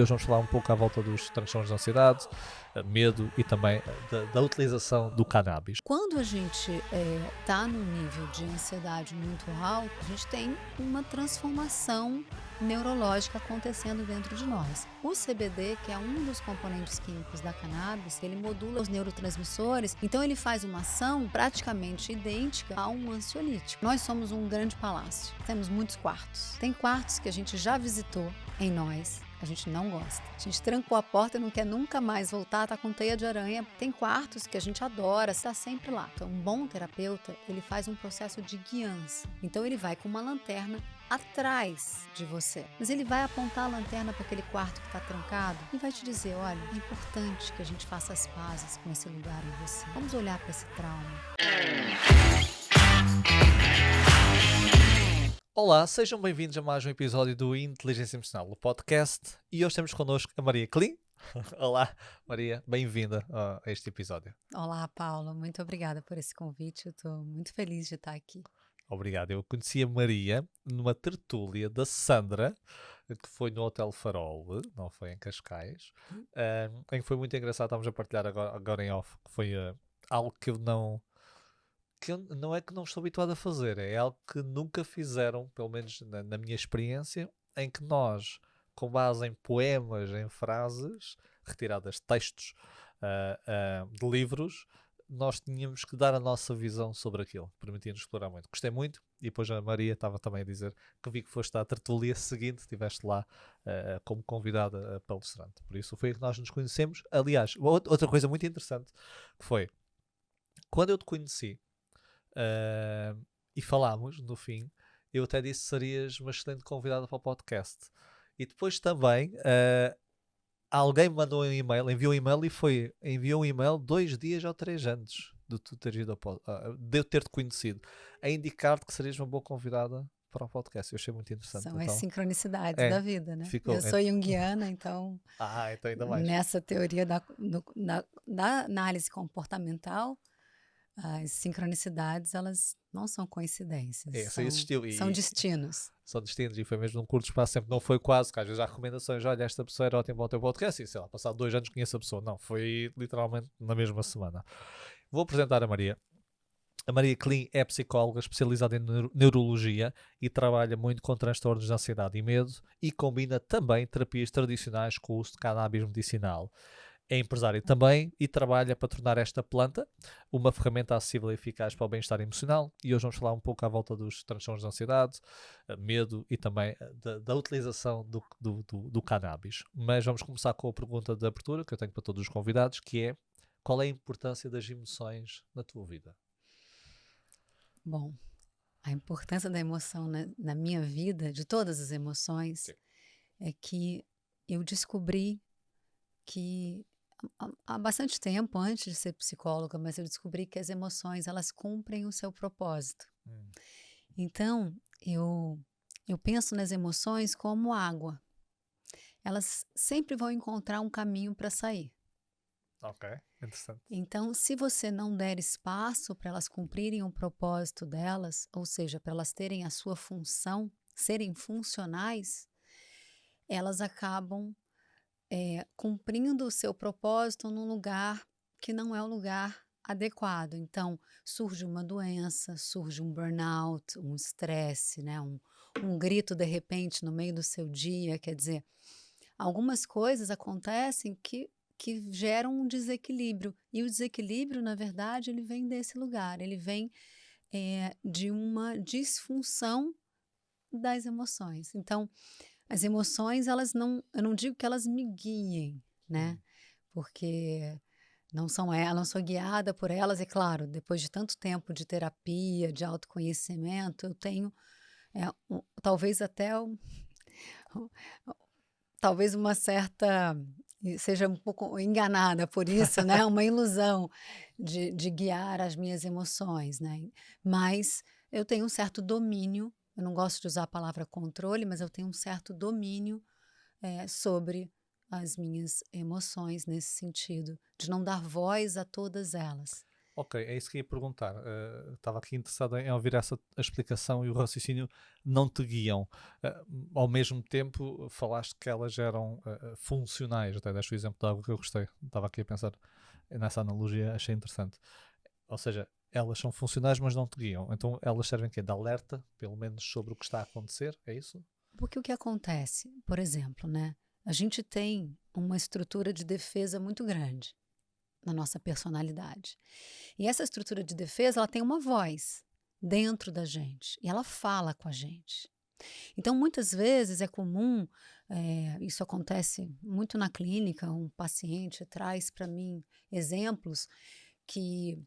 Hoje vamos falar um pouco à volta dos transtornos de ansiedade, medo e também da utilização do cannabis. Quando a gente está num nível de ansiedade muito alto, a gente tem uma transformação neurológica acontecendo dentro de nós. O CBD, que é um dos componentes químicos da cannabis, ele modula os neurotransmissores, então ele faz uma ação praticamente idêntica a um ansiolítico. Nós somos um grande palácio, temos muitos quartos. Tem quartos que a gente já visitou em nós, a gente não gosta. A gente trancou a porta e não quer nunca mais voltar, tá com teia de aranha. Tem quartos que a gente adora, está sempre lá. Então, um bom terapeuta, ele faz um processo de guiança. Então, ele vai com uma lanterna atrás de você. Mas ele vai apontar a lanterna para aquele quarto que está trancado e vai te dizer, olha, é importante que a gente faça as pazes com esse lugar em você. Vamos olhar para esse trauma. Olá, sejam bem-vindos a mais um episódio do Inteligência Emocional, o podcast. E hoje temos connosco a Maria Clean. Olá, Maria, bem-vinda a este episódio. Olá, Paulo, muito obrigada por esse convite. Eu estou muito feliz de estar aqui. Obrigado. Eu conheci a Maria numa tertúlia da Sandra, que foi no Hotel Farol, não foi em Cascais, em que foi muito engraçado. Estávamos a partilhar agora em off, que foi algo que eu não é que não estou habituado a fazer, é algo que nunca fizeram, pelo menos na minha experiência, em que nós, com base em poemas, em frases, retiradas de textos de livros, nós tínhamos que dar a nossa visão sobre aquilo. Permitia-nos explorar muito. Gostei muito. E depois a Maria estava também a dizer que vi que foste à tertulia seguinte, estiveste lá como convidada palestrante. Por isso foi que nós nos conhecemos. Aliás, outra coisa muito interessante que foi, quando eu te conheci, e falámos no fim, eu até disse que serias uma excelente convidada para o podcast. E depois também alguém me mandou um e-mail, enviou um e-mail 2 dias ou 3 antes de tu teres ido de eu ter-te conhecido, a indicar-te que serias uma boa convidada para o podcast. Eu achei muito interessante. São as Então, sincronicidades da vida, né? Eu sou junguiana, então então ainda mais. nessa teoria da análise comportamental, as sincronicidades, elas não são coincidências, são destinos. São destinos, e foi mesmo num curto espaço de tempo. Não foi quase, que às vezes há recomendações, olha, esta pessoa era ótima para o teu podcast, e sei lá, passado 2 anos conheço a pessoa. Não, foi literalmente na mesma semana. Vou apresentar a Maria. A Maria Clean é psicóloga especializada em neurologia e trabalha muito com transtornos de ansiedade e medo, e combina também terapias tradicionais com o uso de cannabis medicinal. É empresária também e trabalha para tornar esta planta uma ferramenta acessível e eficaz para o bem-estar emocional. E hoje vamos falar um pouco à volta dos transtornos de ansiedade, medo e também da utilização do cannabis. Mas vamos começar com a pergunta de abertura que eu tenho para todos os convidados, que é: qual é a importância das emoções na tua vida? Bom, a importância da emoção na minha vida, de todas as emoções, Sim. é que eu descobri que há bastante tempo, antes de ser psicóloga, mas eu descobri que as emoções, elas cumprem o seu propósito. Então, eu penso nas emoções como água. Elas sempre vão encontrar um caminho para sair. Ok, interessante. Então, se você não der espaço para elas cumprirem o propósito delas, ou seja, para elas terem a sua função, serem funcionais, elas acabam cumprindo o seu propósito num lugar que não é o lugar adequado. Então, surge uma doença, surge um burnout, um estresse, né? um grito de repente no meio do seu dia. Quer dizer, algumas coisas acontecem que geram um desequilíbrio. E o desequilíbrio, na verdade, ele vem desse lugar. Ele vem de uma disfunção das emoções. Então, as emoções, eu não digo que elas me guiem, né? Porque não sou guiada por elas. E claro, depois de tanto tempo de terapia, de autoconhecimento, eu tenho talvez até talvez uma certa, seja um pouco enganada por isso, né? Uma ilusão de guiar as minhas emoções, né? Mas eu tenho um certo domínio. Eu não gosto de usar a palavra controle, mas eu tenho um certo domínio sobre as minhas emoções, nesse sentido, de não dar voz a todas elas. Ok, é isso que ia perguntar. Estava aqui interessado em ouvir essa explicação e o raciocínio não te guiam. Eh, Ao mesmo tempo, falaste que elas eram funcionais, até deste o exemplo de algo que eu gostei. Estava aqui a pensar nessa analogia, achei interessante. Ou seja, elas são funcionais, mas não te guiam. Então elas servem quê? De alerta, pelo menos sobre o que está a acontecer, é isso? Porque o que acontece, por exemplo, né? A gente tem uma estrutura de defesa muito grande na nossa personalidade. E essa estrutura de defesa, ela tem uma voz dentro da gente e ela fala com a gente. Então, muitas vezes é comum, isso acontece muito na clínica, um paciente traz para mim exemplos que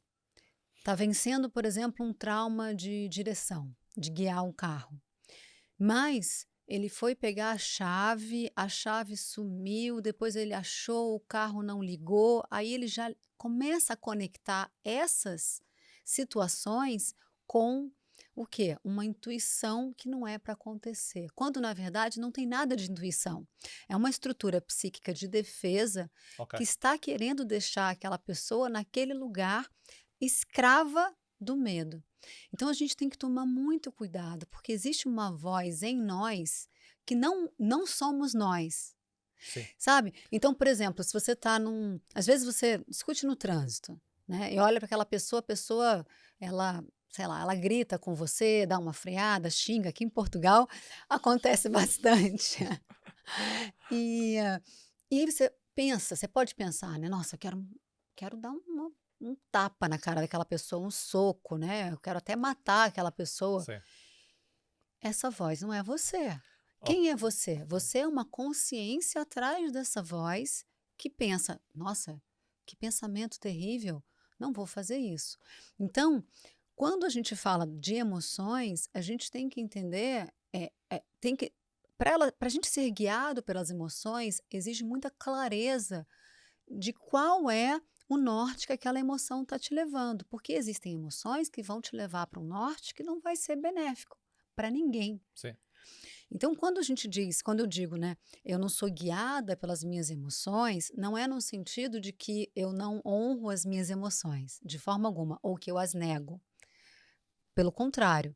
está vencendo, por exemplo, um trauma de direção, de guiar um carro. Mas ele foi pegar a chave sumiu, depois ele achou, o carro não ligou, aí ele já começa a conectar essas situações com o quê? Uma intuição que não é para acontecer. Quando, na verdade, não tem nada de intuição. É uma estrutura psíquica de defesa Ok. que está querendo deixar aquela pessoa naquele lugar escrava do medo. Então a gente tem que tomar muito cuidado, porque existe uma voz em nós que não somos nós, Sim. sabe? Então, por exemplo, se você está num, às vezes você discute no trânsito, né? E olha para aquela pessoa, a pessoa, ela, sei lá, ela grita com você, dá uma freada, xinga. Aqui em Portugal acontece bastante. E, e aí você pensa, você pode pensar, né? Nossa, quero dar um tapa na cara daquela pessoa, um soco, né? Eu quero até matar aquela pessoa. Sim. Essa voz não é você. Oh, Quem é você? Você é uma consciência atrás dessa voz que pensa: nossa, que pensamento terrível, não vou fazer isso. Então, quando a gente fala de emoções, a gente tem que entender, tem que para a gente ser guiado pelas emoções, exige muita clareza de qual é o norte que aquela emoção está te levando, porque existem emoções que vão te levar para um norte que não vai ser benéfico para ninguém. sim. Então, quando eu digo, né, eu não sou guiada pelas minhas emoções, não é no sentido de que eu não honro as minhas emoções, de forma alguma, ou que eu as nego. Pelo contrário,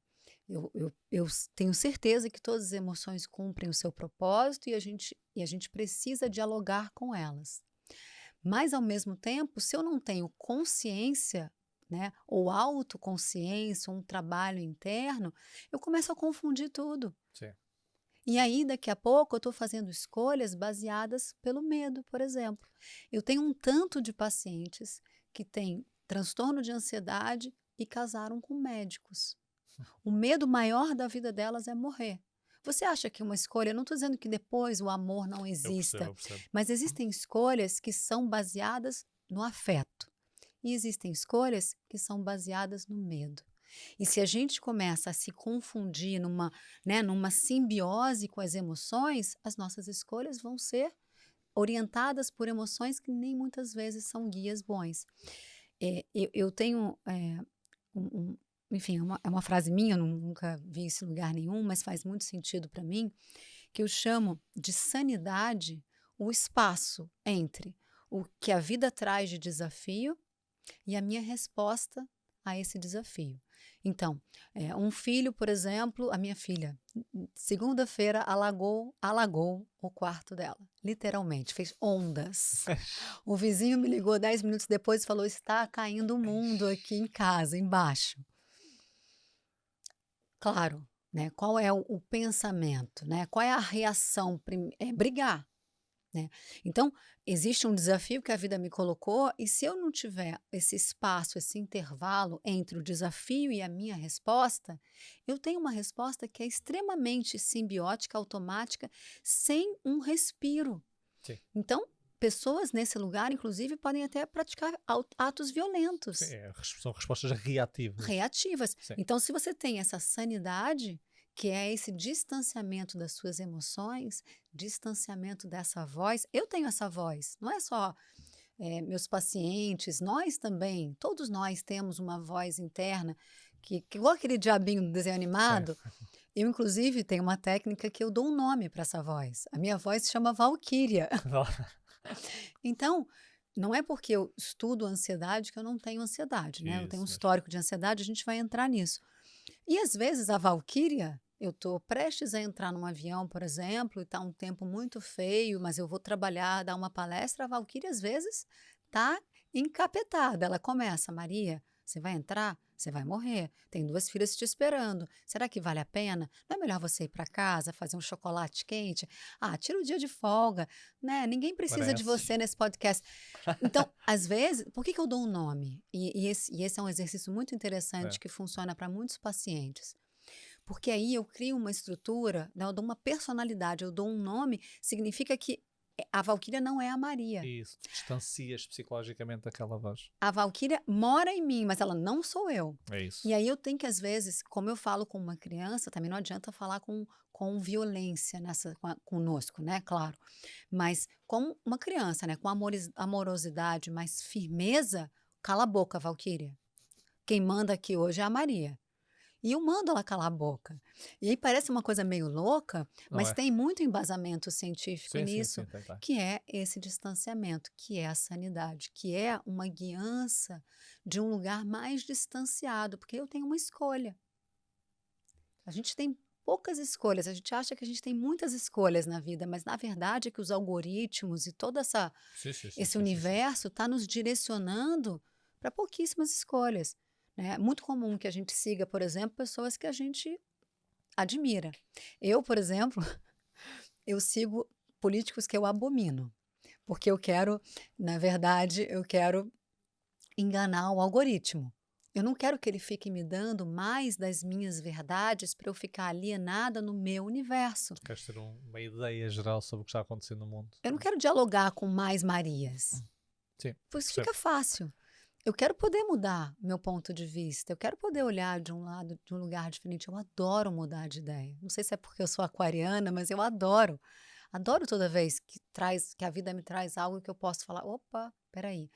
tenho certeza que todas as emoções cumprem o seu propósito e a gente precisa dialogar com elas. Mas, ao mesmo tempo, se eu não tenho consciência, né, ou autoconsciência, um trabalho interno, eu começo a confundir tudo. Sim. E aí, daqui a pouco, eu estou fazendo escolhas baseadas pelo medo, por exemplo. Eu tenho um tanto de pacientes que têm transtorno de ansiedade e casaram com médicos. O medo maior da vida delas é morrer. Você acha que uma escolha, eu não estou dizendo que depois o amor não exista, Eu percebo. mas existem escolhas que são baseadas no afeto. E existem escolhas que são baseadas no medo. E se a gente começa a se confundir numa simbiose com as emoções, as nossas escolhas vão ser orientadas por emoções que nem muitas vezes são guias bons. Eu tenho, enfim, é uma frase minha, eu nunca vi isso em lugar nenhum, mas faz muito sentido para mim, que eu chamo de sanidade o espaço entre o que a vida traz de desafio e a minha resposta a esse desafio. Então, um filho, por exemplo, a minha filha, segunda-feira alagou o quarto dela, literalmente, fez ondas. O vizinho me ligou 10 minutos depois e falou: está caindo o mundo aqui em casa, embaixo. Claro, né? Qual é o pensamento, né? Qual é a reação? É brigar. Né? Então, existe um desafio que a vida me colocou, e se eu não tiver esse espaço, esse intervalo entre o desafio e a minha resposta, eu tenho uma resposta que é extremamente simbiótica, automática, sem um respiro. Sim. Então, pessoas nesse lugar, inclusive, podem até praticar atos violentos. Sim, são respostas reativas. Reativas. Sim. Então, se você tem essa sanidade, que é esse distanciamento das suas emoções, distanciamento dessa voz. Eu tenho essa voz, não é só meus pacientes, nós também, todos nós temos uma voz interna, que igual aquele diabinho do desenho animado. Sim. Eu, inclusive, tenho uma técnica que eu dou um nome para essa voz. A minha voz se chama Valquíria. Então, não é porque eu estudo ansiedade que eu não tenho ansiedade, né? Eu tenho um Isso mesmo. histórico de ansiedade, a gente vai entrar nisso. E às vezes a valquíria, eu estou prestes a entrar num avião, por exemplo, e está um tempo muito feio, mas eu vou trabalhar, dar uma palestra, a valquíria às vezes está encapetada. Ela começa, Maria, você vai entrar? Você vai morrer. Tem 2 filhas te esperando. Será que vale a pena? Não é melhor você ir para casa, fazer um chocolate quente? Ah, tira o dia de folga, né? Ninguém precisa de Merece. você nesse podcast. Então, às vezes, por que que eu dou um nome? E esse é um exercício muito interessante É, que funciona para muitos pacientes. Porque aí eu crio uma estrutura, né, eu dou uma personalidade, eu dou um nome, significa que a valquíria não é a Maria. isso. Tu distancias psicologicamente daquela voz. A valquíria mora em mim, mas ela não sou eu. É E isso. aí eu tenho que, às vezes, como eu falo com uma criança, também não adianta falar com violência conosco, né? Claro. Mas com uma criança, né? Com amorosidade, mais firmeza, cala a boca, valquíria. Quem manda aqui hoje é a Maria. E eu mando ela calar a boca. E aí parece uma coisa meio louca, Não mas é? tem muito embasamento científico Sim, sim, nisso, sim, tem. que é esse distanciamento, que é a sanidade, que é uma guiança de um lugar mais distanciado, porque eu tenho uma escolha. A gente tem poucas escolhas, a gente acha que a gente tem muitas escolhas na vida, mas na verdade é que os algoritmos e todo Sim, sim, sim, esse sim, sim, sim. universo está nos direcionando para pouquíssimas escolhas. Né? É muito comum que a gente siga, por exemplo, pessoas que a gente admira. Eu, por exemplo, eu sigo políticos que eu abomino, porque eu quero, na verdade, eu quero enganar o algoritmo. Eu não quero que ele fique me dando mais das minhas verdades para eu ficar alienada no meu universo. Tu queres ter uma ideia geral sobre o que está acontecendo no mundo. Eu não quero dialogar com mais Marias, Sim, pois percebo. fica fácil. Eu quero poder mudar meu ponto de vista, eu quero poder olhar de um lado, de um lugar diferente. Eu adoro mudar de ideia. Não sei se é porque eu sou aquariana, mas eu adoro. Adoro toda vez que a vida me traz algo que eu posso falar, opa, peraí,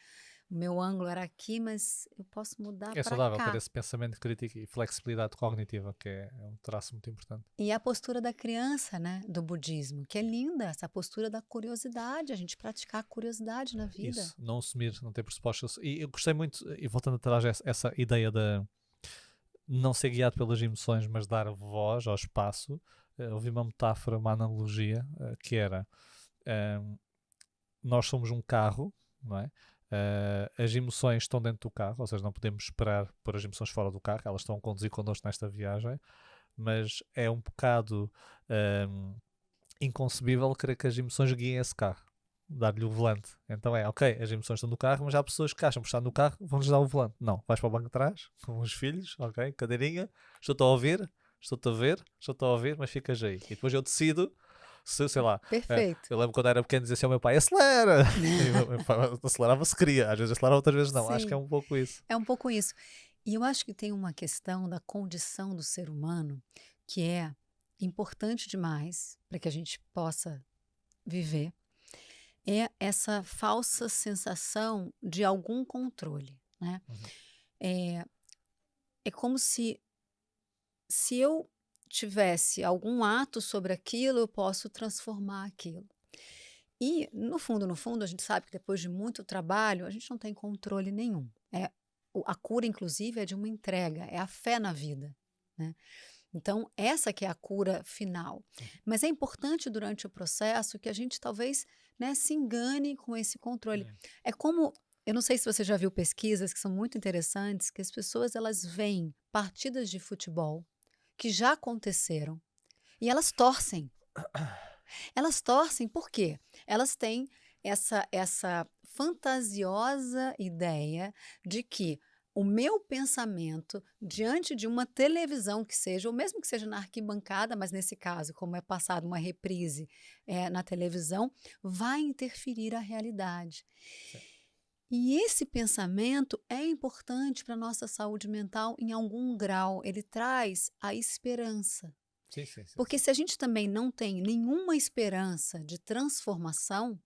o meu ângulo era aqui, mas eu posso mudar É para saudável ter cá. esse pensamento crítico e flexibilidade cognitiva, que é um traço muito importante. E a postura da criança, né, do budismo, que é linda, essa postura da curiosidade, a gente praticar a curiosidade na vida. Isso, não assumir, não ter pressupostos. E eu gostei muito, e voltando atrás, essa ideia de não ser guiado pelas emoções, mas dar voz ao espaço. Ouvi uma metáfora, uma analogia, que era: nós somos um carro, não é? As emoções estão dentro do carro, ou seja, não podemos esperar pôr as emoções fora do carro, elas estão a conduzir connosco nesta viagem, mas é um bocado inconcebível querer que as emoções guiem esse carro, dar-lhe o volante. Então ok, as emoções estão no carro, mas há pessoas que acham por estar no carro, vão-lhes dar o volante. Não, vais para o banco de trás, com os filhos, ok, cadeirinha, estou-te a ouvir, estou-te a ver, estou-te a ouvir, mas ficas aí. E depois eu decido, se, sei lá, Perfeito. eu lembro quando era pequeno, dizia assim ao meu pai, acelera! E o meu pai acelerava se queria, às vezes acelerava, outras vezes não. Acho que é Sim, um pouco isso. é um pouco isso. E eu acho que tem uma questão da condição do ser humano que é importante demais para que a gente possa viver, é essa falsa sensação de algum controle, né? Uhum. É, é como se eu tivesse algum ato sobre aquilo, eu posso transformar aquilo. E, no fundo, a gente sabe que depois de muito trabalho, a gente não tem controle nenhum. A cura, inclusive, é de uma entrega, é a fé na vida, né? Então, essa que é a cura final. Mas é importante durante o processo que a gente talvez, né, se engane com esse controle. Hum. É como, eu não sei se você já viu pesquisas que são muito interessantes, que as pessoas elas veem partidas de futebol que já aconteceram e elas torcem. Elas torcem por quê? Elas têm essa fantasiosa ideia de que o meu pensamento diante de uma televisão que seja, ou mesmo que seja na arquibancada, mas nesse caso, como é passado uma reprise na televisão, vai interferir a realidade. Sim. E esse pensamento é importante para a nossa saúde mental em algum grau. Ele traz a esperança. Sim, sim, sim, Porque sim. se a gente também não tem nenhuma esperança de transformação,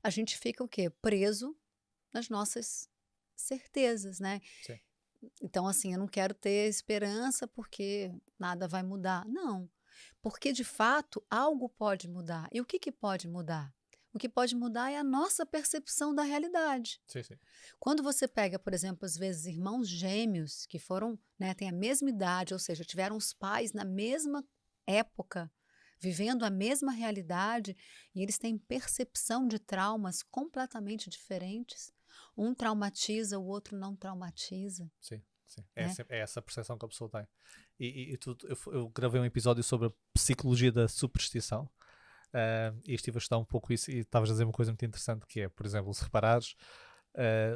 a gente fica o quê? Preso nas nossas certezas, né? Sim. Então, assim, eu não quero ter esperança porque nada vai mudar. Não, porque de fato algo pode mudar. E o que pode mudar? O que pode mudar é a nossa percepção da realidade. Sim, sim. Quando você pega, por exemplo, às vezes irmãos gêmeos que foram, né, têm a mesma idade, ou seja, tiveram os pais na mesma época, vivendo a mesma realidade, e eles têm percepção de traumas completamente diferentes. Um traumatiza, o outro não traumatiza. Sim, sim. Né? É essa a percepção que a pessoa tem. Eu gravei um episódio sobre a psicologia da superstição. E estive a estudar um pouco isso e estavas a dizer uma coisa muito interessante que é, por exemplo, se reparares,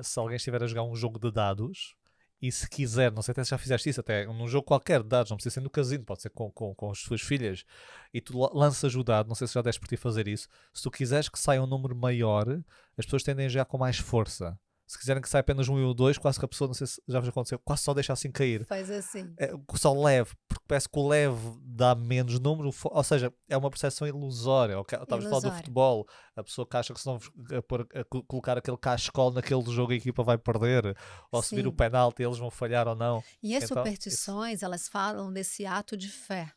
se alguém estiver a jogar um jogo de dados e se quiser, não sei até se já fizeste isso, até num jogo qualquer de dados, não precisa ser no casino, pode ser com as tuas filhas, e tu lanças o dado, não sei se já deste por ti fazer isso, se tu quiseres que saia um número maior, as pessoas tendem a jogar com mais força. Se quiserem que saia apenas um e o 2, quase que a pessoa, não sei se já vos aconteceu, quase só deixa assim cair. Faz assim. Só leve, porque parece que o leve dá menos número, ou seja, é uma percepção ilusória. Estavas a falar do futebol, a pessoa que acha que se não colocar aquele cachecol naquele jogo a equipa vai perder, ou se vir o penalti eles vão falhar ou não. E as superstições, elas falam desse ato de fé,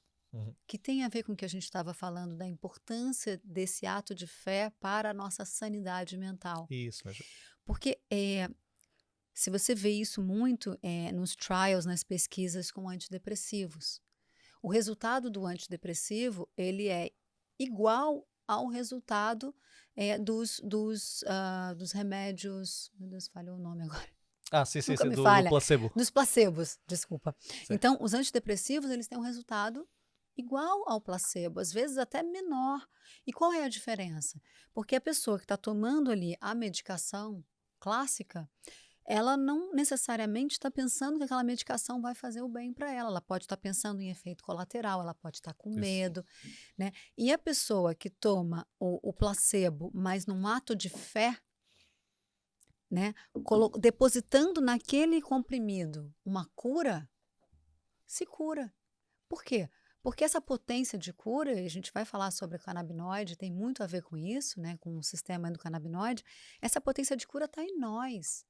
que tem a ver com o que a gente estava falando, da importância desse ato de fé para a nossa sanidade mental. Isso mesmo. Porque se você vê isso muito nos trials, nas pesquisas com antidepressivos, o resultado do antidepressivo ele é igual ao resultado dos remédios. Meu Deus, falhou o nome agora. Sim, do placebo. Dos placebos, desculpa. Sim. Então, os antidepressivos eles têm um resultado igual ao placebo, às vezes até menor. E qual é a diferença? Porque a pessoa que está tomando ali a medicação clássica, ela não necessariamente está pensando que aquela medicação vai fazer o bem para ela. Ela pode estar pensando em efeito colateral, ela pode estar com medo. Né? E a pessoa que toma o placebo, mas num ato de fé, né, depositando naquele comprimido uma cura, se cura. Por quê? Porque essa potência de cura, e a gente vai falar sobre o canabinoide, tem muito a ver com isso, né, com o sistema endocannabinoide, essa potência de cura está em nós.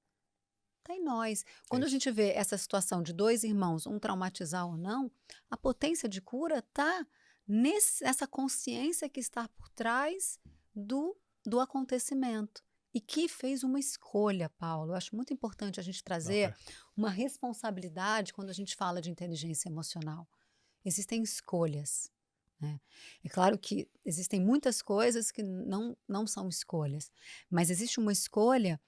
Está em nós. Quando a gente vê essa situação de dois irmãos, um traumatizar ou não, a potência de cura está nessa consciência que está por trás do acontecimento. E que fez uma escolha, Paulo. Eu acho muito importante a gente trazer uma responsabilidade quando a gente fala de inteligência emocional. Existem escolhas. Né? É claro que existem muitas coisas que não são escolhas, mas existe uma escolha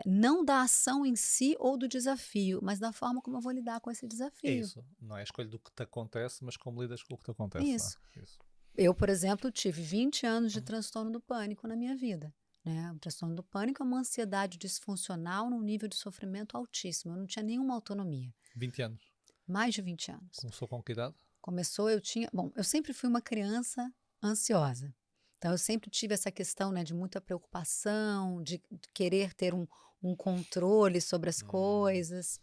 não da ação em si ou do desafio, mas da forma como eu vou lidar com esse desafio. Isso, não é a escolha do que te acontece, mas como lidas com o que te acontece. Isso. Eu, por exemplo, tive 20 anos de transtorno do pânico na minha vida. Né? O transtorno do pânico é uma ansiedade disfuncional num nível de sofrimento altíssimo. Eu não tinha nenhuma autonomia. 20 anos? Mais de 20 anos. Começou com que idade? Começou, eu sempre fui uma criança ansiosa. Então, eu sempre tive essa questão, né, de muita preocupação, de querer ter um controle sobre as coisas.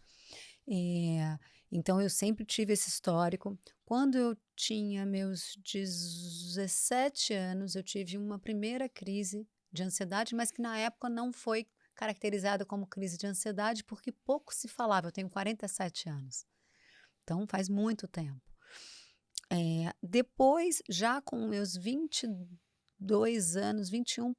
Então, eu sempre tive esse histórico. Quando eu tinha meus 17 anos, eu tive uma primeira crise de ansiedade, mas que na época não foi caracterizada como crise de ansiedade, porque pouco se falava. Eu tenho 47 anos. Então, faz muito tempo. Depois, já com meus 22 anos, 21,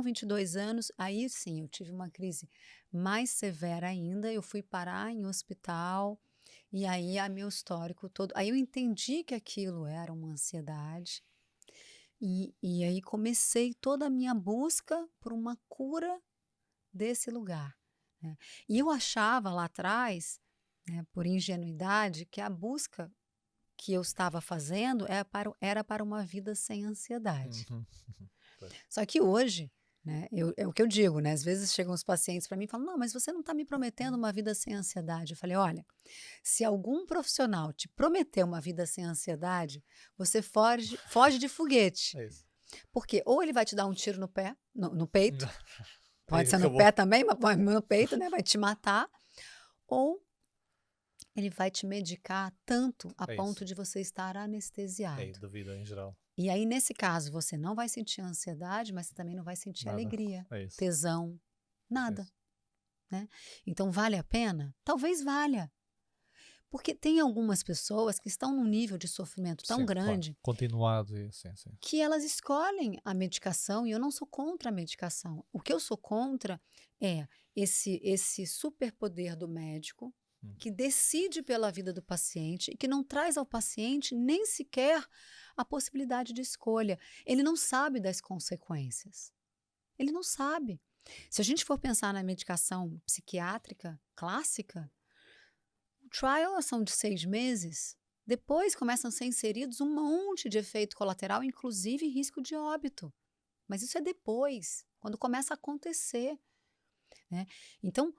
22 anos, aí sim, eu tive uma crise mais severa ainda, eu fui parar em hospital, e aí meu histórico todo, aí eu entendi que aquilo era uma ansiedade, e aí comecei toda a minha busca por uma cura desse lugar. Né? E eu achava lá atrás, né, por ingenuidade, que a busca que eu estava fazendo era para uma vida sem ansiedade. Só que hoje, né, é o que eu digo, né, às vezes chegam os pacientes para mim e falam, não, mas você não está me prometendo uma vida sem ansiedade. Eu falei, olha, se algum profissional te prometeu uma vida sem ansiedade, você foge de foguete. É isso. Porque ou ele vai te dar um tiro no pé, no peito, pode ser no pé também, mas no peito, né, vai te matar, ou ele vai te medicar tanto a ponto de você estar anestesiado. Da vida em geral. E aí, nesse caso, você não vai sentir ansiedade, mas você também não vai sentir alegria, tesão, nada. Né? Então, vale a pena? Talvez valha. Porque tem algumas pessoas que estão num nível de sofrimento tão Sim, claro. grande Continuado e sim, sim. que elas escolhem a medicação, e eu não sou contra a medicação. O que eu sou contra é esse superpoder do médico Hum. que decide pela vida do paciente e que não traz ao paciente nem sequer a possibilidade de escolha. Ele não sabe das consequências. Ele não sabe. Se a gente for pensar na medicação psiquiátrica clássica, o trial são de 6 meses. Depois começam a ser inseridos um monte de efeito colateral, inclusive risco de óbito. Mas isso é depois, quando começa a acontecer, né? Então,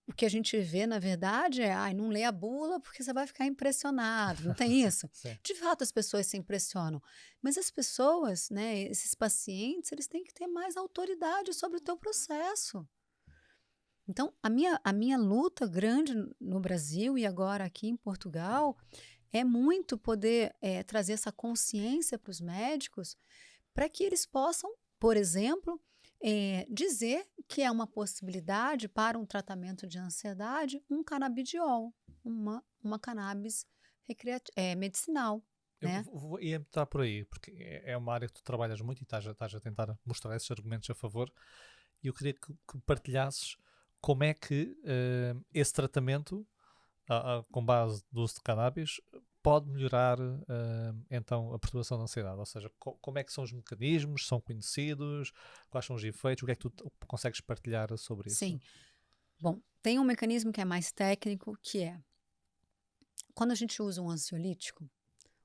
o que a gente vê, na verdade, é, ai, não lê a bula porque você vai ficar impressionado, não tem isso? Sim. De fato, as pessoas se impressionam, mas as pessoas, né, esses pacientes, eles têm que ter mais autoridade sobre o teu processo. Então, a minha luta grande no Brasil e agora aqui em Portugal é muito poder trazer essa consciência para os médicos para que eles possam, por exemplo, dizer que é uma possibilidade para um tratamento de ansiedade um canabidiol, uma cannabis medicinal, Eu né? ia entrar por aí, porque é uma área que tu trabalhas muito e estás a tentar mostrar esses argumentos a favor. E eu queria que partilhasses como é que esse tratamento, com base do uso de cannabis, pode melhorar então a perturbação da ansiedade. Ou seja, como é que são os mecanismos, são conhecidos, quais são os efeitos, o que é que tu consegues partilhar sobre isso? Sim. Bom, tem um mecanismo que é mais técnico, que é quando a gente usa um ansiolítico,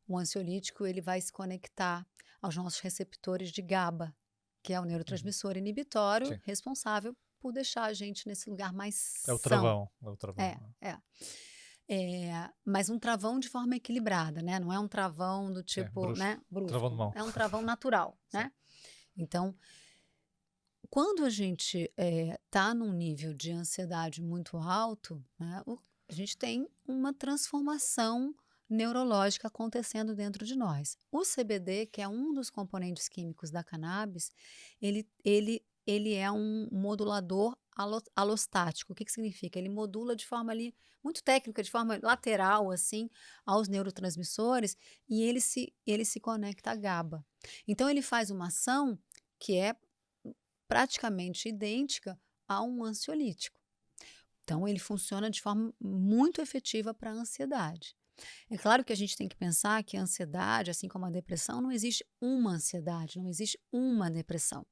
o ansiolítico ele vai se conectar aos nossos receptores de GABA, que é o Uhum. neurotransmissor inibitório Sim, responsável por deixar a gente nesse lugar mais é o são. travão, é o travão. É, é. Mas um travão de forma equilibrada, né? Não é um travão do Sim, tipo, né, travão de brusco. mão. É um travão natural, Sim. né? Então, quando a gente está num nível de ansiedade muito alto, né, a gente tem uma transformação neurológica acontecendo dentro de nós. O CBD, que é um dos componentes químicos da cannabis, ele é um modulador alostático. O que significa? Ele modula de forma ali muito técnica, de forma lateral, assim, aos neurotransmissores, e ele se conecta à GABA. Então, ele faz uma ação que é praticamente idêntica a um ansiolítico. Então, ele funciona de forma muito efetiva para a ansiedade. É claro que a gente tem que pensar que a ansiedade, assim como a depressão, não existe uma ansiedade, não existe uma depressão.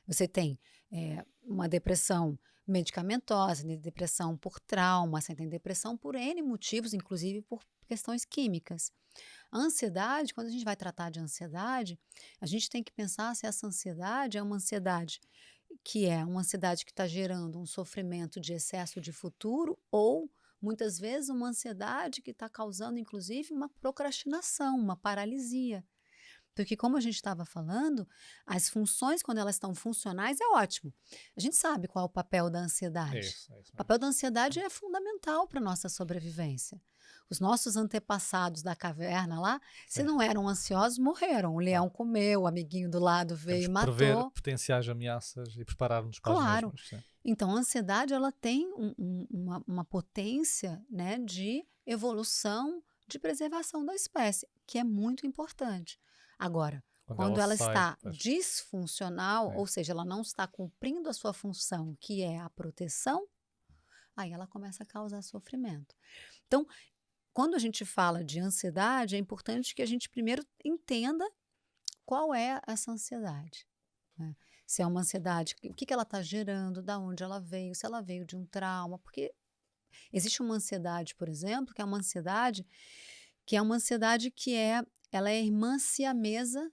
Você tem uma depressão medicamentosa, tem depressão por trauma, você tem depressão por N motivos, inclusive por questões químicas. A ansiedade, quando a gente vai tratar de ansiedade, a gente tem que pensar se essa ansiedade é uma ansiedade que está gerando um sofrimento de excesso de futuro ou, muitas vezes, uma ansiedade que está causando, inclusive, uma procrastinação, uma paralisia. Porque, como a gente estava falando, as funções, quando elas estão funcionais, é ótimo. A gente sabe qual é o papel da É ansiedade. isso O mesmo. papel da ansiedade é fundamental para a nossa sobrevivência. Os nossos antepassados da caverna lá, se Sim, não eram ansiosos, morreram. O claro. leão comeu, o amiguinho do lado veio Temos e que prever matou. potenciais ameaças e preparar-nos para as Claro. mesmas. Sim. Então, a ansiedade ela tem uma potência, né, de evolução, de preservação da espécie, que é muito importante. Agora, Quando ela quando ela sai, está pois, disfuncional, sim. ou seja, ela não está cumprindo a sua função, que é a proteção, aí ela começa a causar sofrimento. Então, quando a gente fala de ansiedade, é importante que a gente primeiro entenda qual é essa ansiedade, né? Se é uma ansiedade, o que ela está gerando, da onde ela veio, se ela veio de um trauma, porque existe uma ansiedade, por exemplo, que é uma ansiedade ela é irmã siamesa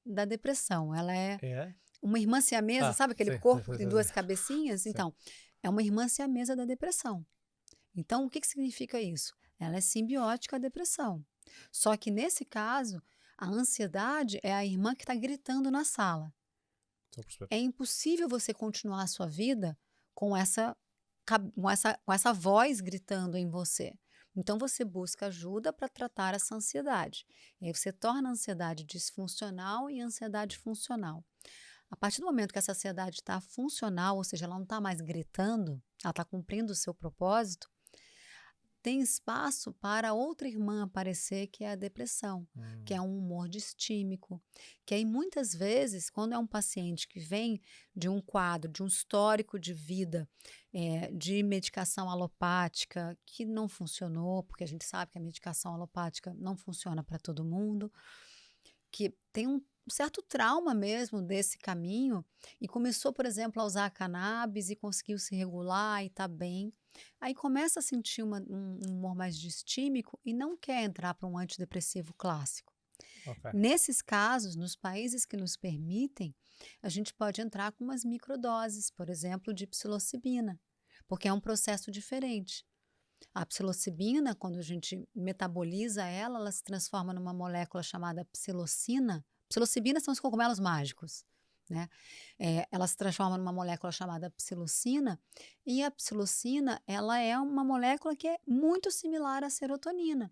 da depressão. Ela é É? uma irmã siamesa, Ah, sabe aquele sim, sim, corpo que sim, tem sim, duas sim. cabecinhas? Sim. Então, é uma irmã siamesa da depressão. Então, o que significa isso? Ela é simbiótica à depressão. Só que nesse caso, a ansiedade é a irmã que está gritando na sala. Estou a perceber. É impossível você continuar a sua vida com essa voz gritando em você. Então você busca ajuda para tratar essa ansiedade. E aí você torna a ansiedade disfuncional e a ansiedade funcional. A partir do momento que essa ansiedade está funcional, ou seja, ela não está mais gritando, ela está cumprindo o seu propósito, tem espaço para outra irmã aparecer, que é a depressão, que é um humor distímico, que aí muitas vezes, quando é um paciente que vem de um quadro, de um histórico de vida, de medicação alopática que não funcionou, porque a gente sabe que a medicação alopática não funciona para todo mundo, que tem um certo trauma mesmo desse caminho e começou, por exemplo, a usar a cannabis e conseguiu se regular e tá bem. Aí começa a sentir um humor mais distímico e não quer entrar para um antidepressivo clássico. Ok. Nesses casos, nos países que nos permitem, a gente pode entrar com umas microdoses, por exemplo, de psilocibina, porque é um processo diferente. A psilocibina, quando a gente metaboliza ela, ela se transforma numa molécula chamada psilocina. Psilocibina são os cogumelos mágicos, né? Ela se transforma numa molécula chamada psilocina, e a psilocina, ela é uma molécula que é muito similar à serotonina.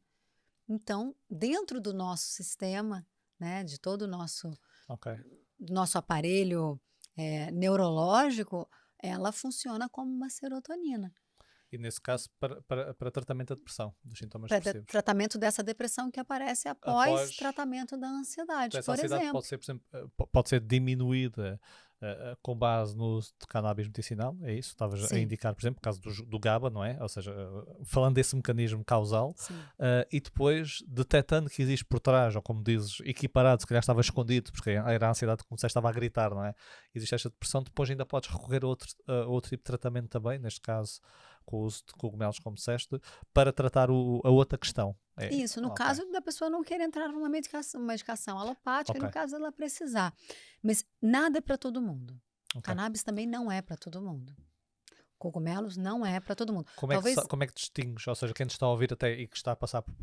Então, dentro do nosso sistema, né, de todo o Ok. do nosso aparelho neurológico, ela funciona como uma serotonina. E nesse caso, para tratamento da depressão, dos sintomas Para depressivos. tratamento dessa depressão que aparece após Após tratamento da ansiedade, essa por ansiedade exemplo. pode ser, por exemplo, pode ser diminuída com base no uso de cannabis medicinal, é isso? Estavas a Sim, indicar, por exemplo, o caso do GABA, não é? Ou seja, falando desse mecanismo causal, sim. e depois detectando que existe por trás, ou como dizes, equiparado, se calhar estava escondido, porque era a ansiedade que você estava a gritar, não é? Existe esta depressão, depois ainda podes recorrer a outro tipo de tratamento também, neste caso com o uso de cogumelos, como disseste, para tratar a outra questão. Isso, no Ok, caso da pessoa não querer entrar numa medicação alopática, e ok, no caso ela precisar. Mas nada é para todo mundo. ok. Cannabis também não é para todo mundo. Cogumelos não é para todo mundo. Talvez Como é que distingues? Ou seja, quem te está a ouvir até e que está a passar por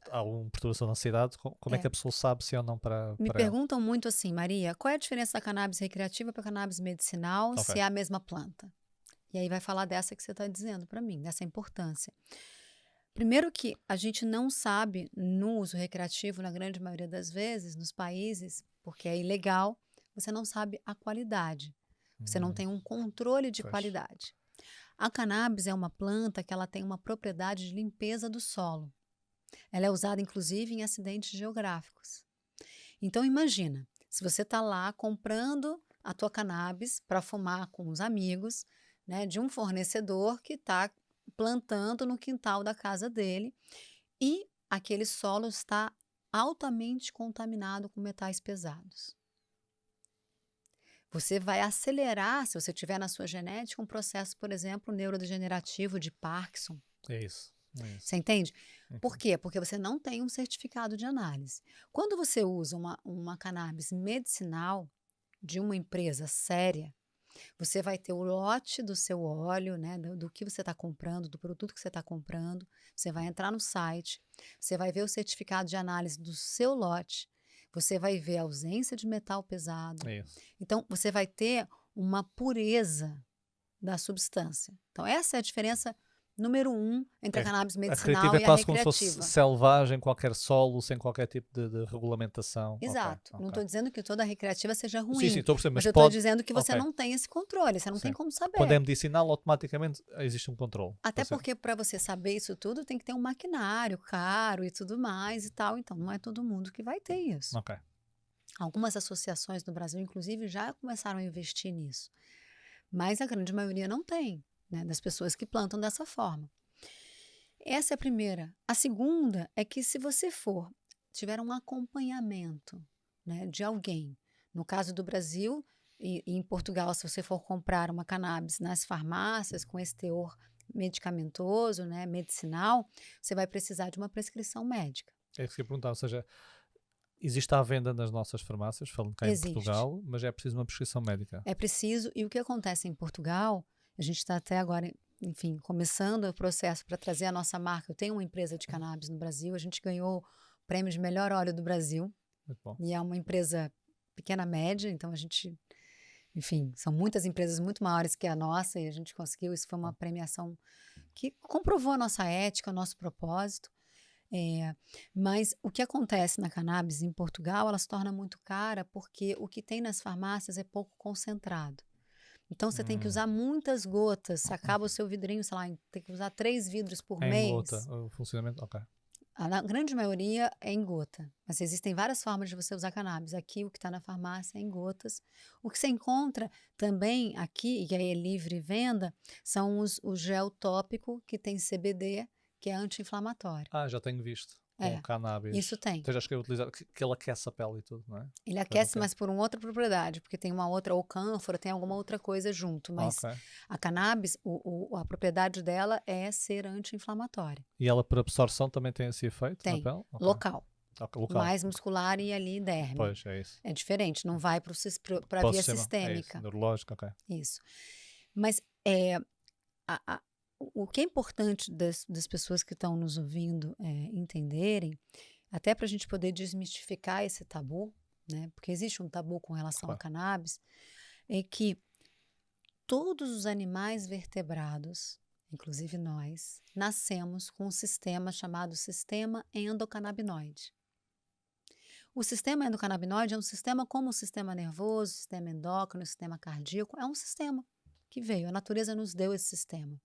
alguma perturbação de ansiedade, como é que é, a pessoa sabe se é ou não me para ela? perguntam muito assim, Maria, qual é a diferença da cannabis recreativa para a cannabis medicinal, Ok, se é a mesma planta? E aí vai falar dessa que você está dizendo para mim, dessa importância. Primeiro que a gente não sabe, no uso recreativo, na grande maioria das vezes, nos países, porque é ilegal, você não sabe a qualidade. Você não tem um controle de pois, qualidade. A cannabis é uma planta que ela tem uma propriedade de limpeza do solo. Ela é usada, inclusive, em acidentes geográficos. Então, imagina, se você está lá comprando a tua cannabis para fumar com os amigos, né, de um fornecedor que está plantando no quintal da casa dele e aquele solo está altamente contaminado com metais pesados. Você vai acelerar, se você tiver na sua genética, um processo, por exemplo, neurodegenerativo de Parkinson. é isso. É isso. Você entende? Por Uhum. quê? Porque você não tem um certificado de análise. Quando você usa uma cannabis medicinal de uma empresa séria, você vai ter o lote do seu óleo, né, do que você está comprando, do produto que você está comprando. Você vai entrar no site, você vai ver o certificado de análise do seu lote, você vai ver a ausência de metal pesado. É isso. Então, você vai ter uma pureza da substância. Então, essa é a diferença número 1 entre a cannabis A medicinal recreativa é e a quase como se fosse recreativa. selvagem, qualquer solo, sem qualquer tipo de regulamentação. Ok, Exato. Não ok. estou dizendo que toda recreativa seja Sim, sim, ruim, estou a perceber, mas mas eu estou pode. dizendo que você Ok, não tem esse controle, você não tem sim. como Quando é saber. medicinal, automaticamente existe um controle. Até porque para você saber isso tudo, tem que ter um maquinário caro e tudo mais e tal. Então, não é todo mundo que vai ter isso. Ok, Algumas associações no Brasil, inclusive, já começaram a investir nisso. Mas a grande maioria não tem, né, das pessoas que plantam dessa forma. Essa é a primeira. A segunda é que se você tiver um acompanhamento, né, de alguém, no caso do Brasil e em Portugal, se você for comprar uma cannabis nas farmácias com esse teor medicamentoso, né, medicinal, você vai precisar de uma prescrição médica. é isso que eu ia perguntar. Ou seja, existe à venda nas nossas farmácias, falando cá em Existe. Portugal, mas é preciso uma prescrição médica. É preciso, e o que acontece em Portugal, a gente está até agora, enfim, começando o processo para trazer a nossa marca. Eu tenho uma empresa de cannabis no Brasil, a gente ganhou o prêmio de melhor óleo do Brasil, Muito bom. e é uma empresa pequena média, então a gente, enfim, são muitas empresas muito maiores que a nossa, e a gente conseguiu, isso foi uma premiação que comprovou a nossa ética, o nosso propósito. Mas o que acontece na cannabis em Portugal, ela se torna muito cara porque o que tem nas farmácias é pouco concentrado. Então você tem que usar muitas gotas. Acaba o seu vidrinho, sei lá, tem que usar 3 vidros por É em mês. gota o funcionamento? Ok. A grande maioria é em gota, mas existem várias formas de você usar cannabis. Aqui, o que está na farmácia é em gotas. O que você encontra também aqui, e aí é livre venda, são o gel tópico que tem CBD, que é anti-inflamatório. Já tenho visto. Com cannabis. Isso tem. Então já cheguei a utilizar, que ele aquece a pele e tudo, não é? Ele aquece, mas por uma outra propriedade, porque tem uma outra, ou cânfora, tem alguma outra coisa junto. Mas a cannabis, a propriedade dela é ser anti-inflamatória. E ela, por absorção, também tem esse efeito na pele? Local. Local. Mais muscular e ali derme. Pois, é isso. É diferente, não vai para a via sistêmica. É isso, neurológico, ok. Isso. Mas o que é importante das pessoas que estão nos ouvindo entenderem, até para a gente poder desmistificar esse tabu, né? Porque existe um tabu com relação à cannabis, é que todos os animais vertebrados, inclusive nós, nascemos com um sistema chamado sistema endocannabinoide. O sistema endocannabinoide é um sistema como o sistema nervoso, sistema endócrino, sistema cardíaco, é um sistema que veio, a natureza nos deu esse sistema.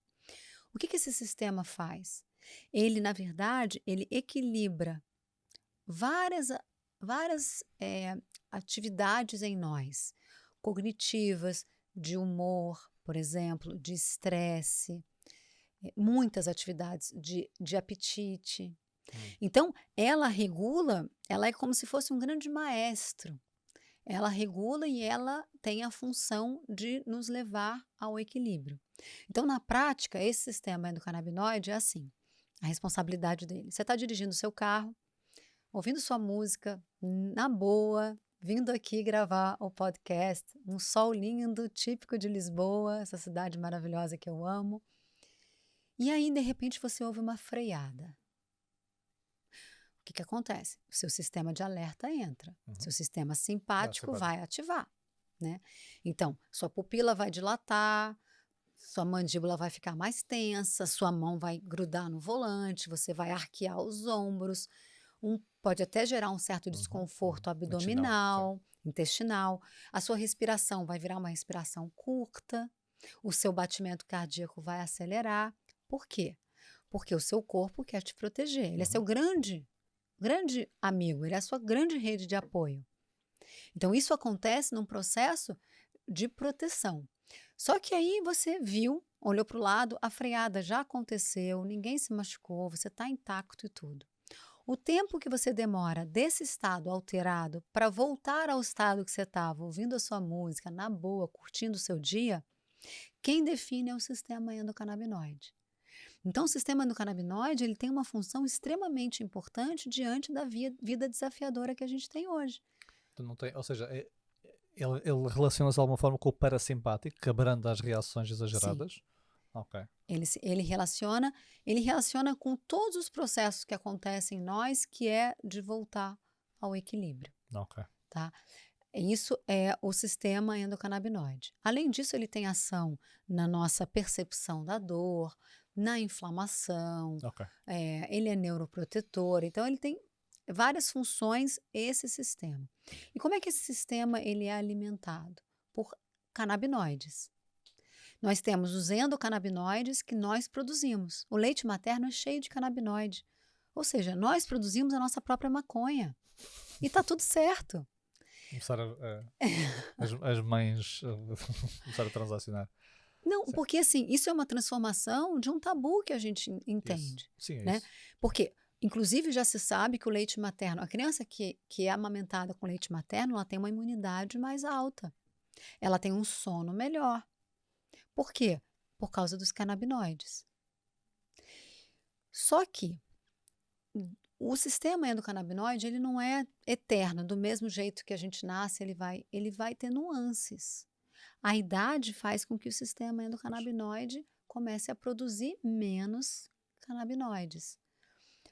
O que esse sistema faz? Ele, na verdade, ele equilibra várias atividades em nós, cognitivas, de humor, por exemplo, de estresse, muitas atividades de apetite. Então, ela regula, ela é como se fosse um grande maestro. Ela regula e ela tem a função de nos levar ao equilíbrio. Então, na prática, esse sistema endocannabinoide é assim, a responsabilidade dele. Você está dirigindo o seu carro, ouvindo sua música, na boa, vindo aqui gravar o podcast, um sol lindo, típico de Lisboa, essa cidade maravilhosa que eu amo. E aí, de repente, você ouve uma freada. O que acontece? O seu sistema de alerta entra, seu sistema simpático vai ativar, né? Então, sua pupila vai dilatar, sua mandíbula vai ficar mais tensa, sua mão vai grudar no volante, você vai arquear os ombros, pode até gerar um certo desconforto abdominal, intestinal. A sua respiração vai virar uma respiração curta, o seu batimento cardíaco vai acelerar. Por quê? Porque o seu corpo quer te proteger, ele é seu grande amigo, ele é a sua grande rede de apoio. Então, isso acontece num processo de proteção. Só que aí você viu, olhou para o lado, a freada já aconteceu, ninguém se machucou, você está intacto e tudo. O tempo que você demora desse estado alterado para voltar ao estado que você estava, ouvindo a sua música, na boa, curtindo o seu dia, quem define é o sistema endocannabinoide. Então, o sistema endocannabinoide ele tem uma função extremamente importante diante da vida desafiadora que a gente tem hoje. Não tem, ou seja, ele relaciona-se de alguma forma com o parasimpático, que abranda as reações exageradas? Sim. Okay. Ele relaciona com todos os processos que acontecem em nós, que é de voltar ao equilíbrio. Okay. Tá? Isso é o sistema endocannabinoide. Além disso, ele tem ação na nossa percepção da dor, na inflamação, ele é neuroprotetor, então ele tem várias funções, esse sistema. E como é que esse sistema ele é alimentado? Por canabinoides. Nós temos os endocannabinoides que nós produzimos. O leite materno é cheio de canabinoide. Ou seja, nós produzimos a nossa própria maconha. E está tudo certo. Começaram as mães começaram a transacionar. Não, porque assim, isso é uma transformação de um tabu que a gente entende. Isso. Sim, é né? isso. Porque, inclusive, já se sabe que o leite materno, a criança que é amamentada com leite materno, ela tem uma imunidade mais alta. Ela tem um sono melhor. Por quê? Por causa dos canabinoides. Só que o sistema endocannabinoide ele não é eterno, do mesmo jeito que a gente nasce, ele vai ter nuances. A idade faz com que o sistema endocannabinoide comece a produzir menos canabinoides.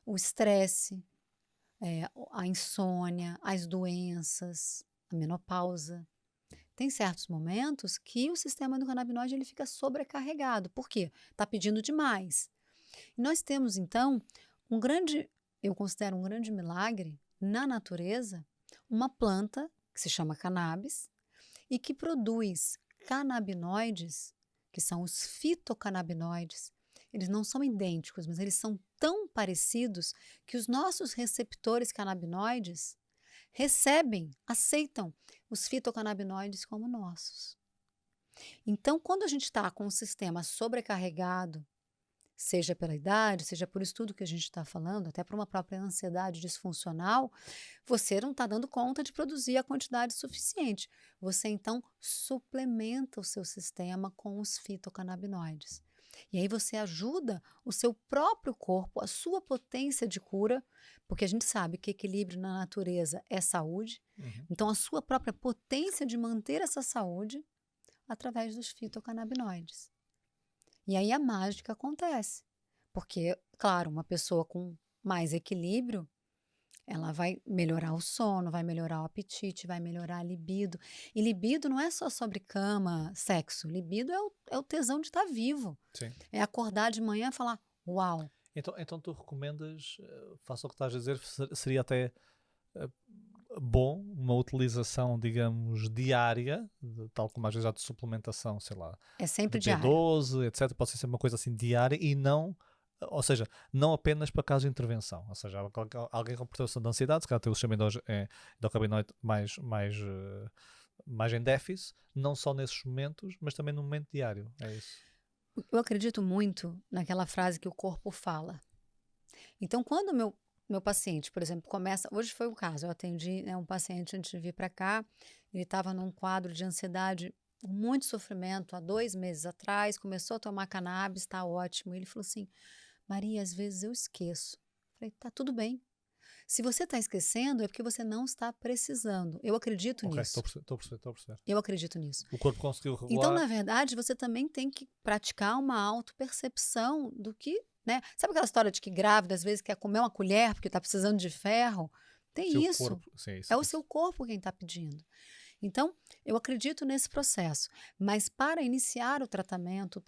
O estresse, a insônia, as doenças, a menopausa. Tem certos momentos que o sistema endocannabinoide ele fica sobrecarregado. Por quê? Está pedindo demais. E nós temos, então, eu considero um grande milagre na natureza, uma planta que se chama cannabis e que produz canabinoides, que são os fitocannabinoides, eles não são idênticos, mas eles são tão parecidos que os nossos receptores canabinoides recebem, aceitam os fitocannabinoides como nossos. Então, quando a gente está com o sistema sobrecarregado, seja pela idade, seja por isso tudo que a gente está falando, até por uma própria ansiedade disfuncional, você não está dando conta de produzir a quantidade suficiente. Você então suplementa o seu sistema com os fitocannabinoides. E aí você ajuda o seu próprio corpo, a sua potência de cura, porque a gente sabe que equilíbrio na natureza é saúde. Então, a sua própria potência de manter essa saúde através dos fitocannabinoides. E aí a mágica acontece. Porque, claro, uma pessoa com mais equilíbrio, ela vai melhorar o sono, vai melhorar o apetite, vai melhorar a libido. E libido não é só sobre cama, sexo. Libido é o tesão de estar vivo. Sim. É acordar de manhã e falar, uau. Então tu recomendas, faça o que estás a dizer, seria até bom uma utilização, digamos, diária, tal como às vezes há de suplementação, sei lá, É sempre de diário. B12, etc. Pode ser uma coisa assim diária e não, ou seja, não apenas para casos de intervenção. Ou seja, alguém com perturbação de ansiedade, se calhar tem o sistema endocannabinoide mais em déficit, não só nesses momentos, mas também no momento diário. É isso. Eu acredito muito naquela frase que o corpo fala. Então, quando o meu paciente, por exemplo, começa... Hoje foi o caso, eu atendi, né, um paciente antes de vir para cá, ele estava num quadro de ansiedade, muito sofrimento, há 2 meses atrás, começou a tomar cannabis, está ótimo. Ele falou assim, Maria, às vezes eu esqueço. Falei, tá tudo bem. Se você está esquecendo, é porque você não está precisando. Eu acredito nisso. Estou a perceber. Eu acredito nisso. O corpo conseguiu regular. Então, na verdade, você também tem que praticar uma autopercepção do que, né? Sabe aquela história de que grávida às vezes quer comer uma colher porque está precisando de ferro? Tem Seu isso. corpo, sim, isso, É o isso. seu corpo quem está pedindo. Então, eu acredito nesse processo. Mas para iniciar o tratamento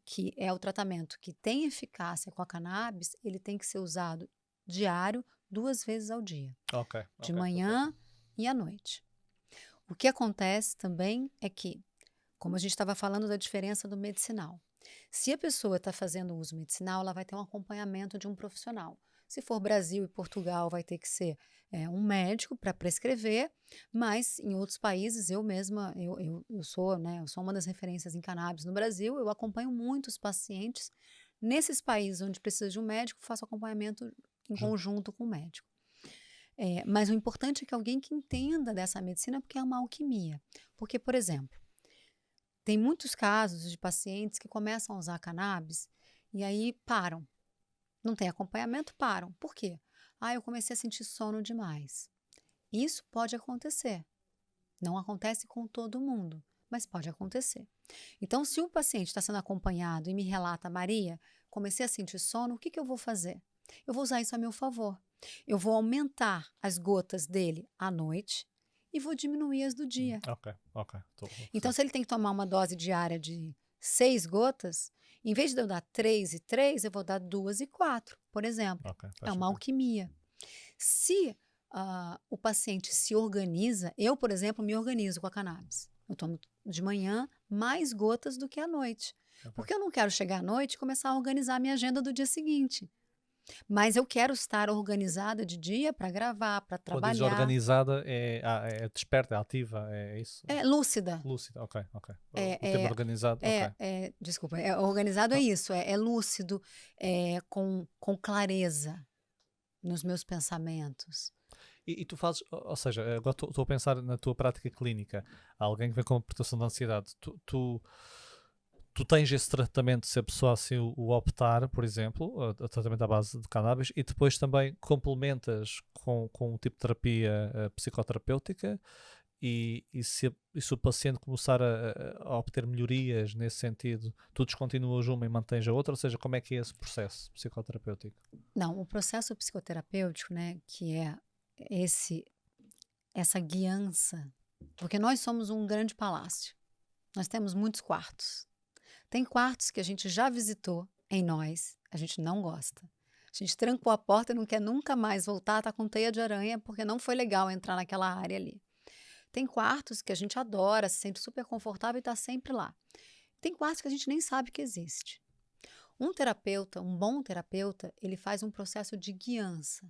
que é o tratamento que tem eficácia com a cannabis, ele tem que ser usado diário, 2 vezes ao dia. De manhã e à noite. O que acontece também é que, como a gente estava falando da diferença do medicinal, se a pessoa está fazendo uso medicinal, ela vai ter um acompanhamento de um profissional. Se for Brasil e Portugal, vai ter que ser um médico para prescrever, mas em outros países, eu mesma, eu sou uma das referências em cannabis no Brasil, eu acompanho muitos pacientes. Nesses países onde precisa de um médico, faço acompanhamento em conjunto com o médico. Mas o importante é que alguém que entenda dessa medicina, porque é uma alquimia. Porque, por exemplo, tem muitos casos de pacientes que começam a usar cannabis e aí param. Não tem acompanhamento, param. Por quê? Eu comecei a sentir sono demais. Isso pode acontecer. Não acontece com todo mundo, mas pode acontecer. Então, se o paciente está sendo acompanhado e me relata, Maria, comecei a sentir sono, o que eu vou fazer? Eu vou usar isso a meu favor. Eu vou aumentar as gotas dele à noite e vou diminuir as do dia. Então, se ele tem que tomar uma dose diária de 6 gotas, em vez de eu dar 3 e 3, eu vou dar 2 e 4, por exemplo. É uma alquimia. Se o paciente se organiza, eu, por exemplo, me organizo com a cannabis. Eu tomo de manhã mais gotas do que à noite. Porque eu não quero chegar à noite e começar a organizar a minha agenda do dia seguinte. Mas eu quero estar organizada de dia para gravar, para trabalhar. Quando diz organizada, é desperta, é ativa, é isso? É lúcida. Lúcida, ok. O termo organizado, desculpa, organizado é isso, é lúcido, com clareza nos meus pensamentos. E tu fazes, ou seja, agora estou a pensar na tua prática clínica, alguém que vem com perturbação de ansiedade, tu tens esse tratamento se a pessoa assim o optar, por exemplo, o tratamento à base de cannabis, e depois também complementas com um tipo de terapia psicoterapêutica, e se o paciente começar a obter melhorias nesse sentido, tu descontinuas uma e mantens a outra, ou seja, como é que é esse processo psicoterapêutico? Não, o processo psicoterapêutico, né, que é essa guiança, porque nós somos um grande palácio, nós temos muitos quartos. Tem quartos que a gente já visitou em nós, a gente não gosta. A gente trancou a porta e não quer nunca mais voltar, tá com teia de aranha, porque não foi legal entrar naquela área ali. Tem quartos que a gente adora, se sente super confortável e está sempre lá. Tem quartos que a gente nem sabe que existe. Um terapeuta, um bom terapeuta, ele faz um processo de guiança.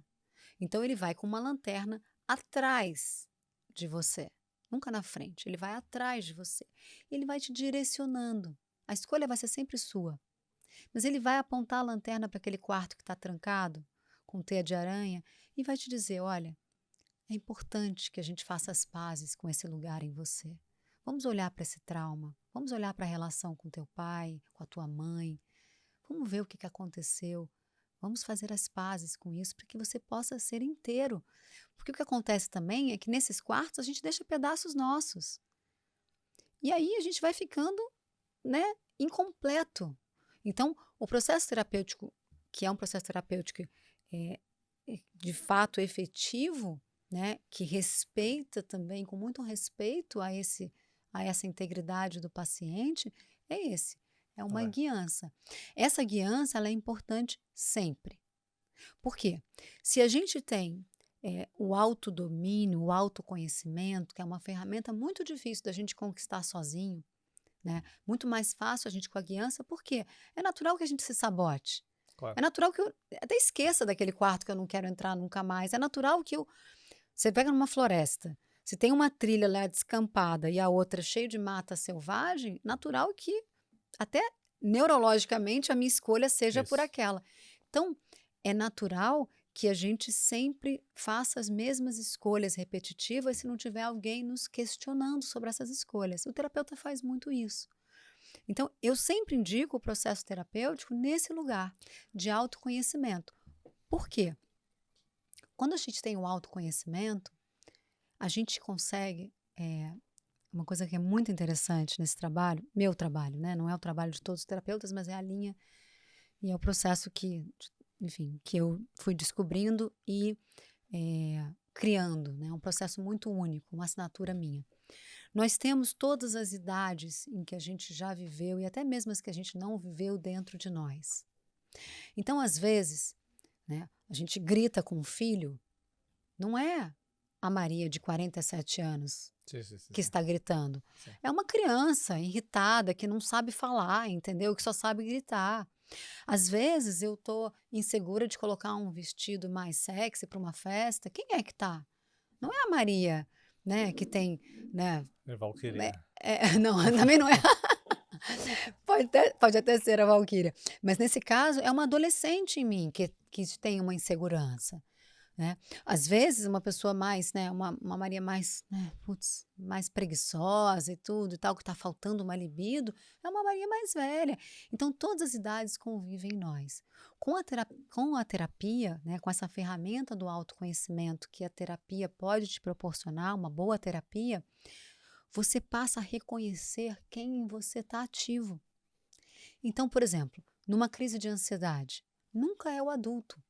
Então, ele vai com uma lanterna atrás de você, nunca na frente. Ele vai atrás de você. Ele vai te direcionando. A escolha vai ser sempre sua. Mas ele vai apontar a lanterna para aquele quarto que está trancado, com teia de aranha, e vai te dizer: olha, é importante que a gente faça as pazes com esse lugar em você. Vamos olhar para esse trauma. Vamos olhar para a relação com teu pai, com a tua mãe. Vamos ver o que aconteceu. Vamos fazer as pazes com isso para que você possa ser inteiro. Porque o que acontece também é que nesses quartos a gente deixa pedaços nossos. E aí a gente vai ficando, né, incompleto. Então, o processo terapêutico, que é um processo terapêutico de fato efetivo, né, que respeita também, com muito respeito a essa integridade do paciente, é esse. É uma guiança. Essa guiança, ela é importante sempre. Por quê? Se a gente tem o autodomínio, o autoconhecimento, que é uma ferramenta muito difícil da gente conquistar sozinho, né? Muito mais fácil a gente com a guiança, porque é natural que a gente se sabote. Claro. É natural que eu até esqueça daquele quarto que eu não quero entrar nunca mais. É natural que você pega numa floresta, se tem uma trilha lá descampada e a outra cheia de mata selvagem, natural que até neurologicamente a minha escolha seja por Isso. aquela. Então, é natural que a gente sempre faça as mesmas escolhas repetitivas se não tiver alguém nos questionando sobre essas escolhas. O terapeuta faz muito isso. Então, eu sempre indico o processo terapêutico nesse lugar de autoconhecimento. Por quê? Quando a gente tem o autoconhecimento, a gente consegue uma coisa que é muito interessante nesse trabalho, meu trabalho, né? Não é o trabalho de todos os terapeutas, mas é a linha e é o processo que, enfim, que eu fui descobrindo e criando, né? Um processo muito único, uma assinatura minha. Nós temos todas as idades em que a gente já viveu e até mesmo as que a gente não viveu dentro de nós. Então, às vezes, né, a gente grita com o filho, não é a Maria de 47 anos que está gritando. Sim. É uma criança irritada que não sabe falar, entendeu? Que só sabe gritar. Às vezes eu tô insegura de colocar um vestido mais sexy para uma festa. Quem é que tá? Não é a Maria, né? Que tem, né? É Valkyria. Não, também não é. Pode até ser a Valquíria. Mas nesse caso é uma adolescente em mim que tem uma insegurança. Né? Às vezes uma pessoa mais, né, uma Maria mais, né, mais preguiçosa e tudo e tal, que está faltando uma libido, é uma Maria mais velha. Então todas as idades convivem em nós. Com a terapia, né, com essa ferramenta do autoconhecimento que a terapia pode te proporcionar, uma boa terapia, você passa a reconhecer quem em você está ativo. Então, por exemplo, numa crise de ansiedade, nunca é o adulto.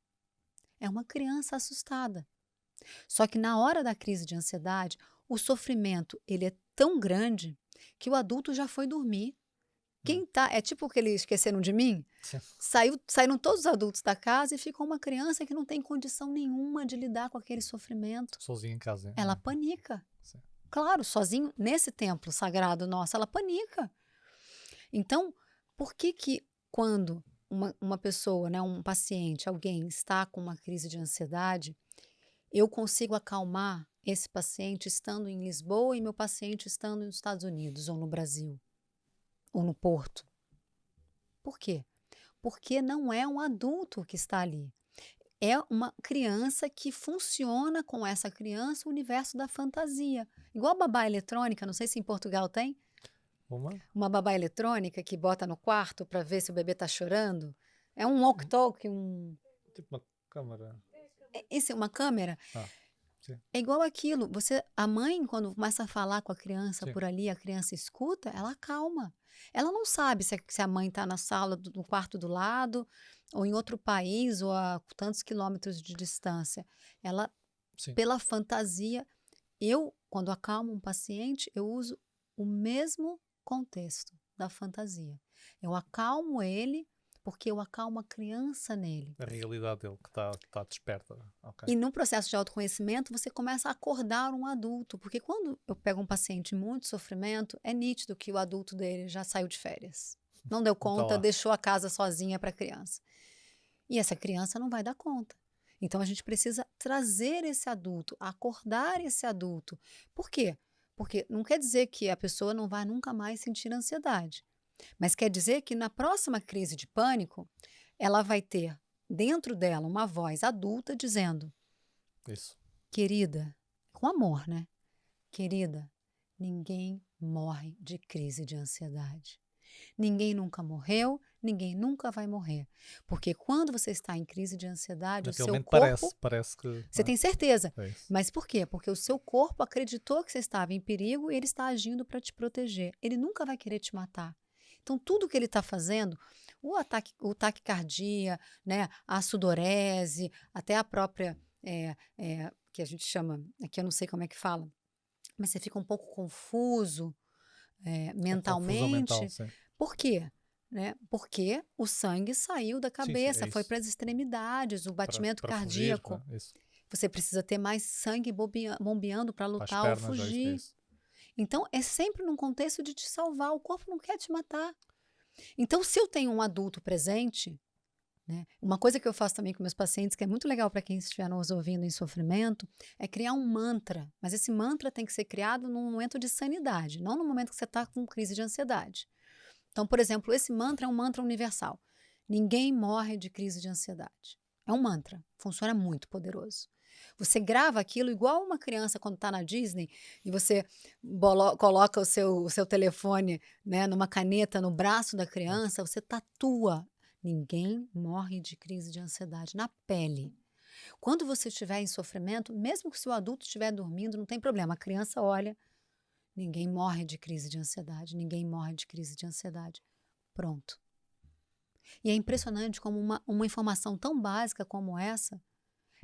É uma criança assustada. Só que na hora da crise de ansiedade, o sofrimento ele é tão grande que o adulto já foi dormir. Quem tá, é tipo que eles esqueceram de mim? Saíram todos os adultos da casa e ficou uma criança que não tem condição nenhuma de lidar com aquele sofrimento. Sozinha em casa. Ela panica. Sim. Claro, sozinho nesse templo sagrado nosso, ela panica. Então, por que quando uma pessoa, né, um paciente, alguém está com uma crise de ansiedade, eu consigo acalmar esse paciente estando em Lisboa e meu paciente estando nos Estados Unidos ou no Brasil ou no Porto? Por quê? Porque não é um adulto que está ali. É uma criança que funciona com essa criança o universo da fantasia. Igual a babá eletrônica, não sei se em Portugal tem. Uma babá eletrônica que bota no quarto para ver se o bebê está chorando. É um walk-talk, Tipo uma câmera. Esse é uma câmera. Sim. É igual aquilo. A mãe, quando começa a falar com a criança por ali, a criança escuta, ela acalma. Ela não sabe se a mãe está na sala, no quarto do lado, ou em outro país, ou a tantos quilômetros de distância. Ela, Sim. pela fantasia, quando acalmo um paciente, eu uso o mesmo contexto da fantasia. Eu acalmo ele porque eu acalmo a criança nele. A realidade dele que está desperta. Ok. E no processo de autoconhecimento, você começa a acordar um adulto. Porque quando eu pego um paciente em muito sofrimento, é nítido que o adulto dele já saiu de férias. Não deu conta, lá. deixou a casa sozinha para a criança. E essa criança não vai dar conta. Então a gente precisa trazer esse adulto, acordar esse adulto. Por quê? Porque não quer dizer que a pessoa não vai nunca mais sentir ansiedade. Mas quer dizer que na próxima crise de pânico, ela vai ter dentro dela uma voz adulta dizendo: Isso. querida, com amor, né? Querida, ninguém morre de crise de ansiedade. Ninguém nunca morreu, ninguém nunca vai morrer. Porque quando você está em crise de ansiedade, o Naquele seu momento corpo... parece que... Você tem certeza. É isso. Mas por quê? Porque o seu corpo acreditou que você estava em perigo e ele está agindo para te proteger. Ele nunca vai querer te matar. Então, tudo que ele está fazendo, o taquicardia, né, a sudorese, até a própria, que a gente chama, aqui eu não sei como é que fala, mas você fica um pouco confuso Confusão mental, mentalmente. sim. Por quê? Né? Porque o sangue saiu da Sim, cabeça, é foi isso. para as extremidades, o batimento Para cardíaco. fugir, isso. Você precisa ter mais sangue bombeando para Para as lutar ou pernas, é fugir. isso. Então, é sempre num contexto de te salvar. O corpo não quer te matar. Então, se eu tenho um adulto presente, né, uma coisa que eu faço também com meus pacientes, que é muito legal para quem estiver nos ouvindo em sofrimento, é criar um mantra. Mas esse mantra tem que ser criado num momento de sanidade, não no momento que você está com crise de ansiedade. Então, por exemplo, esse mantra é um mantra universal. Ninguém morre de crise de ansiedade. É um mantra, funciona muito poderoso. Você grava aquilo igual uma criança quando está na Disney e você coloca o seu telefone, né, numa caneta no braço da criança, você tatua. Ninguém morre de crise de ansiedade na pele. Quando você estiver em sofrimento, mesmo que o seu adulto estiver dormindo, não tem problema. A criança olha, ninguém morre de crise de ansiedade, ninguém morre de crise de ansiedade. Pronto. E é impressionante como uma informação tão básica como essa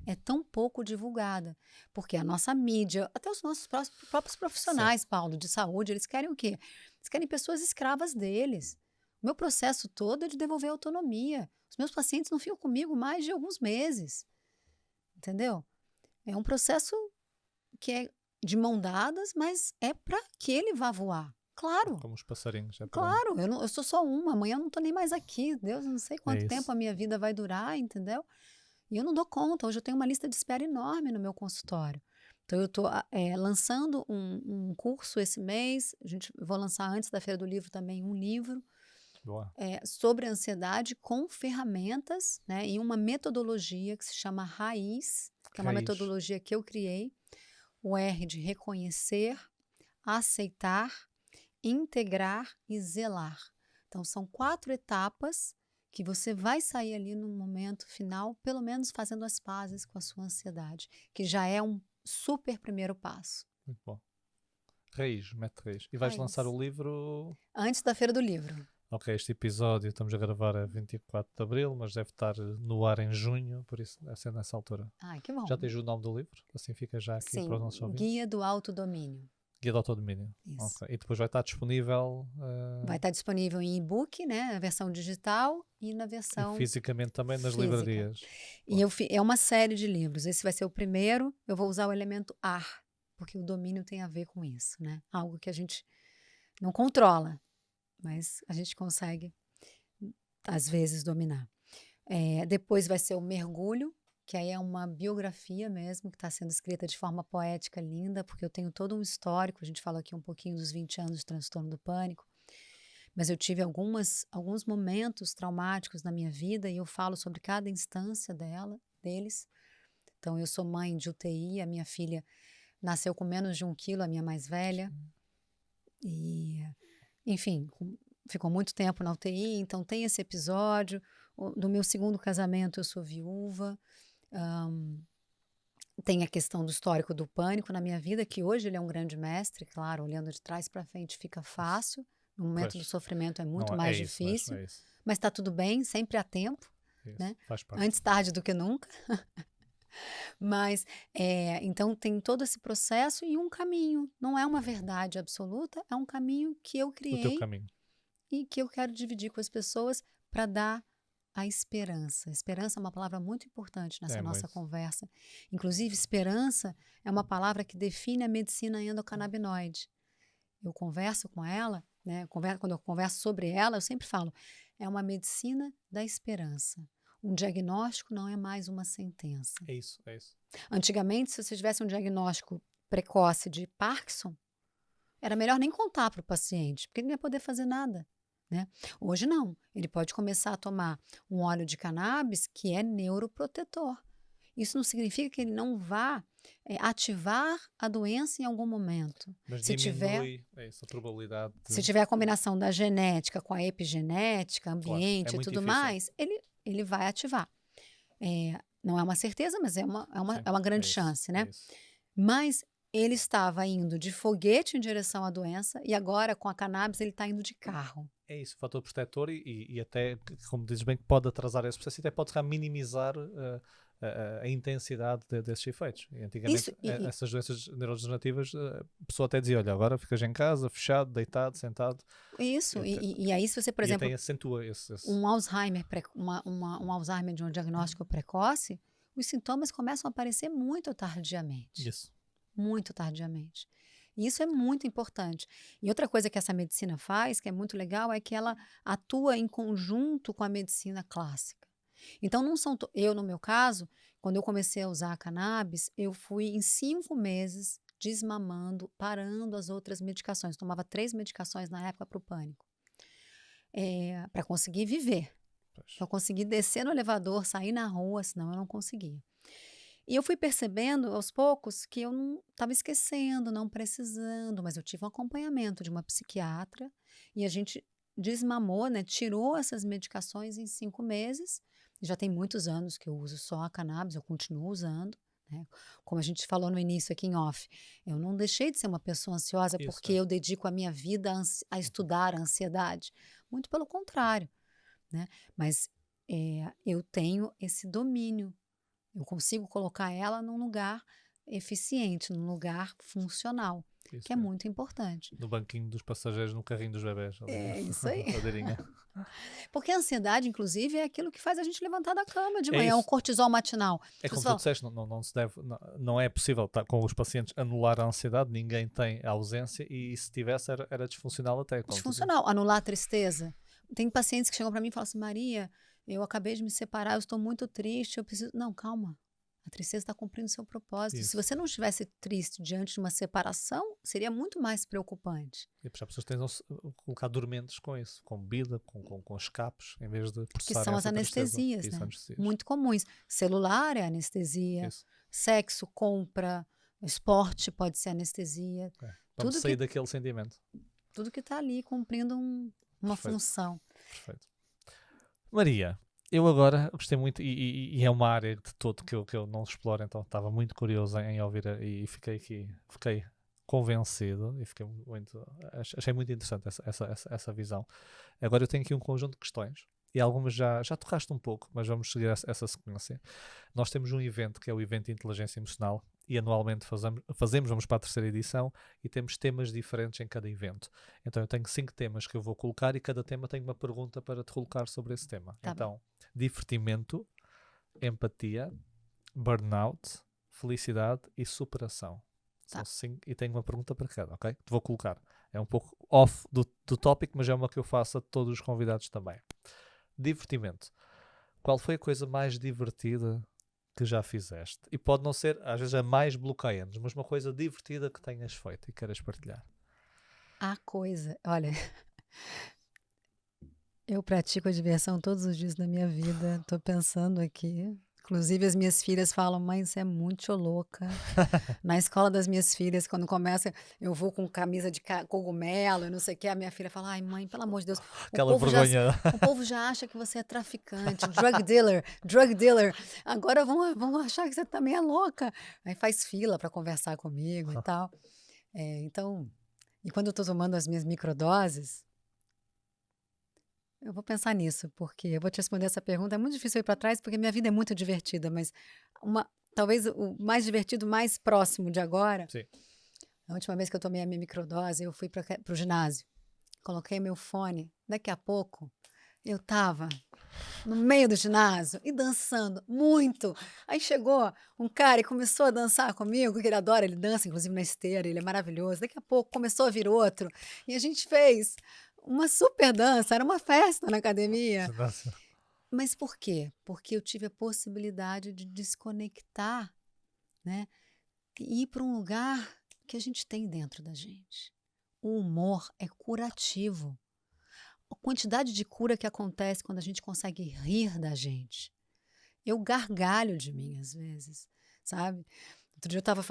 é tão pouco divulgada, porque a nossa mídia, até os nossos próprios profissionais, Paulo, de saúde, eles querem o quê? Eles querem pessoas escravas deles. O meu processo todo é de devolver a autonomia. Os meus pacientes não ficam comigo mais de alguns meses, entendeu? É um processo que é de mão dadas, mas é para que ele vá voar. Claro. Como os passarinhos. Claro, eu sou só uma, amanhã eu não estou nem mais aqui. Deus, eu não sei quanto tempo isso. a minha vida vai durar, entendeu? E eu não dou conta. Hoje eu tenho uma lista de espera enorme no meu consultório. Então, eu estou lançando um curso esse mês. Vou lançar antes da Feira do Livro também um livro sobre ansiedade com ferramentas, né, e uma metodologia que se chama Raiz, que é uma metodologia que eu criei. O R de reconhecer, aceitar, integrar e zelar. Então, são 4 etapas que você vai sair ali no momento final, pelo menos fazendo as pazes com a sua ansiedade, que já é um super primeiro passo. Muito bom. Raiz, mete Raiz. E vais lançar o livro... Antes da Feira do Livro. Ok, este episódio estamos a gravar a 24 de Abril, mas deve estar no ar em junho, por isso deve ser nessa altura. Ai, que bom. Já tens o nome do livro? Assim fica já aqui Sim, para os nossos ouvintes. Guia do Autodomínio. Guia do Autodomínio. Isso. Okay. E depois vai estar disponível... Vai estar disponível em e-book, né, na versão digital e na versão... E fisicamente também nas livrarias. E é uma série de livros. Esse vai ser o primeiro. Eu vou usar o elemento ar, porque o domínio tem a ver com isso, né? Algo que a gente não controla, mas a gente consegue, às vezes, dominar. Depois vai ser o mergulho, que aí é uma biografia mesmo, que está sendo escrita de forma poética, linda, porque eu tenho todo um histórico. A gente fala aqui um pouquinho dos 20 anos de transtorno do pânico, mas eu tive alguns momentos traumáticos na minha vida e eu falo sobre cada instância deles. Então, eu sou mãe de UTI, a minha filha nasceu com menos de 1 quilo, a minha mais velha. E, enfim, ficou muito tempo na UTI, então tem esse episódio. Do meu segundo casamento, eu sou viúva. Tem a questão do histórico do pânico na minha vida, que hoje ele é um grande mestre, claro, olhando de trás para frente fica fácil. No momento do sofrimento é muito mais difícil, mas está tudo bem, sempre há tempo, né? Faz parte. Antes tarde do que nunca. Mas, então tem todo esse processo e um caminho. Não é uma verdade absoluta, é um caminho que eu criei o teu caminho. E que eu quero dividir com as pessoas para dar a esperança. Esperança é uma palavra muito importante nessa É nossa muito. conversa. Inclusive, esperança é uma palavra que define a medicina endocannabinoide. Eu converso com ela, né? Quando eu converso sobre ela, eu sempre falo, é uma medicina da esperança. Um diagnóstico não é mais uma sentença. É isso, é isso. Antigamente, se você tivesse um diagnóstico precoce de Parkinson, era melhor nem contar para o paciente, porque ele não ia poder fazer nada, né? Hoje não, ele pode começar a tomar um óleo de cannabis que é neuroprotetor. Isso não significa que ele não vá ativar a doença em algum momento. Mas Se tiver, diminui a probabilidade se de... tiver a combinação da genética com a epigenética, Claro, é ambiente e muito tudo difícil. mais, ele vai ativar. Não é uma certeza, mas é Sim, uma é grande isso, chance, é né? isso. Mas ele estava indo de foguete em direção à doença e agora, com a cannabis, ele está indo de carro. É isso, o fator protetor e até, como dizes bem, que pode atrasar esse processo e até pode minimizar a intensidade desses efeitos. E antigamente, Isso, essas doenças neurodegenerativas, a pessoa até dizia, olha, agora ficas em casa, fechado, deitado, sentado. isso. E aí, se você, por E até exemplo, acentua esse... um Alzheimer, um Alzheimer de um diagnóstico precoce, os sintomas começam a aparecer muito tardiamente. Isso. Muito tardiamente. E isso é muito importante. E outra coisa que essa medicina faz, que é muito legal, é que ela atua em conjunto com a medicina clássica. Então, não são. Eu, no meu caso, quando eu comecei a usar a cannabis, eu fui em 5 meses desmamando, parando as outras medicações. Tomava 3 medicações na época para o pânico. Para conseguir viver. Pois. Para conseguir descer no elevador, sair na rua, senão eu não conseguia. E eu fui percebendo aos poucos que eu não estava esquecendo, não precisando, mas eu tive um acompanhamento de uma psiquiatra e a gente desmamou, né? Tirou essas medicações em 5 meses. Já tem muitos anos que eu uso só a cannabis, eu continuo usando. Né? Como a gente falou no início aqui em off, eu não deixei de ser uma pessoa ansiosa Isso, porque eu dedico a minha vida a estudar a ansiedade. Muito pelo contrário. Né? Mas eu tenho esse domínio. Eu consigo colocar ela num lugar eficiente, num lugar funcional, Isso que é mesmo. muito importante. No banquinho dos passageiros, no carrinho dos bebés. Ali, É isso aí. cadeirinha. Porque a ansiedade, inclusive, é aquilo que faz a gente levantar da cama de É manhã, o isso. cortisol matinal. É Você como tu fala, disseste, não se deve, não é possível com os pacientes anular a ansiedade, ninguém tem a ausência e se tivesse era disfuncional até, como tu dizes. disfuncional, anular a tristeza. Tem pacientes que chegam para mim e falam assim, Maria, eu acabei de me separar, eu estou muito triste, eu preciso... Não, calma. A tristeza está cumprindo seu propósito. Isso. Se você não estivesse triste diante de uma separação, seria muito mais preocupante. E as pessoas tentam colocar dormentes com isso, com bebida, com escapes, em vez de Que processarem são as essa tristeza. anestesias, Isso, né? anestesias. Muito comuns. Celular é anestesia, Isso. sexo, compra, esporte pode ser anestesia. Vamos Tudo sair que daquele sentimento. tudo que está ali cumprindo uma Perfeito. função. Perfeito. Maria, eu agora gostei muito e é uma área de todo que eu não exploro, então estava muito curioso em ouvir e fiquei convencido e fiquei muito, achei muito interessante essa visão. Agora eu tenho aqui um conjunto de questões e algumas já tocaste um pouco, mas vamos seguir essa sequência. Nós temos um evento que é o evento de inteligência emocional e anualmente vamos para a 3ª edição e temos temas diferentes em cada evento. Então eu tenho 5 temas que eu vou colocar e cada tema tem uma pergunta para te colocar sobre esse tema. Tá então, divertimento, empatia, burnout, felicidade e superação. São Tá. 5 e tenho uma pergunta para cada, ok? Te vou colocar. É um pouco off do tópico, mas é uma que eu faço a todos os convidados também. Divertimento. Qual foi a coisa mais divertida que já fizeste? E pode não ser, às vezes, a mais bloqueia-nos, mas uma coisa divertida que tenhas feito e queiras partilhar. A coisa, olha, eu pratico a diversão todos os dias da minha vida. Estou pensando aqui. Inclusive, as minhas filhas falam, mãe, você é muito louca. Na escola das minhas filhas, quando começa, eu vou com camisa de cogumelo e não sei o que, a minha filha fala, ai, mãe, pelo amor de Deus, Aquela vergonha. o povo já acha que você é traficante, drug dealer. Agora vão achar que você também é louca. Aí faz fila para conversar comigo e tal. Então, e quando eu estou tomando as minhas microdoses, eu vou pensar nisso, porque eu vou te responder essa pergunta. É muito difícil eu ir para trás, porque minha vida é muito divertida, mas talvez o mais divertido, mais próximo de agora. Sim. A última vez que eu tomei a minha microdose, eu fui para o ginásio. Coloquei meu fone. Daqui a pouco, Eu estava no meio do ginásio e dançando muito. Aí chegou um cara e começou a dançar comigo, que ele adora, ele dança inclusive na esteira, ele é maravilhoso. Daqui a pouco começou a vir outro e a gente fez uma super dança, era uma festa na academia. Nossa. Mas por quê? Porque eu tive a possibilidade de desconectar, né? E ir para um lugar que a gente tem dentro da gente. O humor é curativo. A quantidade de cura que acontece quando a gente consegue rir da gente. Eu gargalho de mim às vezes, sabe? Outro dia eu estava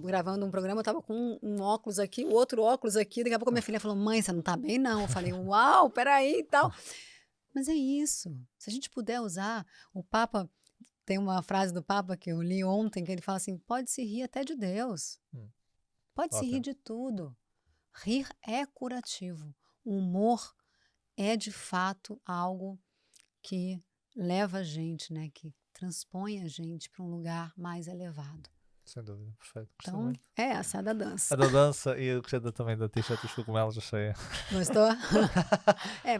gravando um programa, eu estava com um óculos aqui, o outro óculos aqui, daqui a pouco minha filha falou, mãe, você não tá bem não? Eu falei, uau, peraí e tal. Mas é isso, se a gente puder usar, o Papa, tem uma frase do Papa que eu li ontem, que ele fala assim, pode se rir até de Deus, pode se rir Ótimo. de tudo. Rir é curativo, o humor é de fato algo que leva a gente, né, que transpõe a gente para um lugar mais elevado. Sem dúvida, perfeito. Gostei Então, muito. é essa da dança. A da dança e eu gostei também da t-shirt dos cogumelos, achei. Gostou?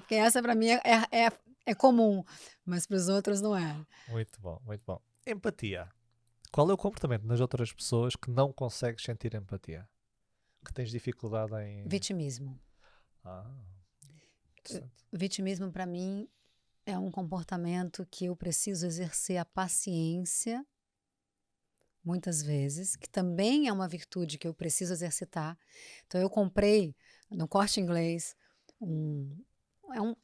Porque essa para mim é comum, mas para os outros não é. Muito bom, muito bom. Empatia. Qual é o comportamento nas outras pessoas que não consegues sentir empatia? Que tens dificuldade em. Vitimismo. Interessante. Vitimismo para mim é um comportamento que eu preciso exercer a paciência, muitas vezes, que também é uma virtude que eu preciso exercitar. Então eu comprei no Corte Inglês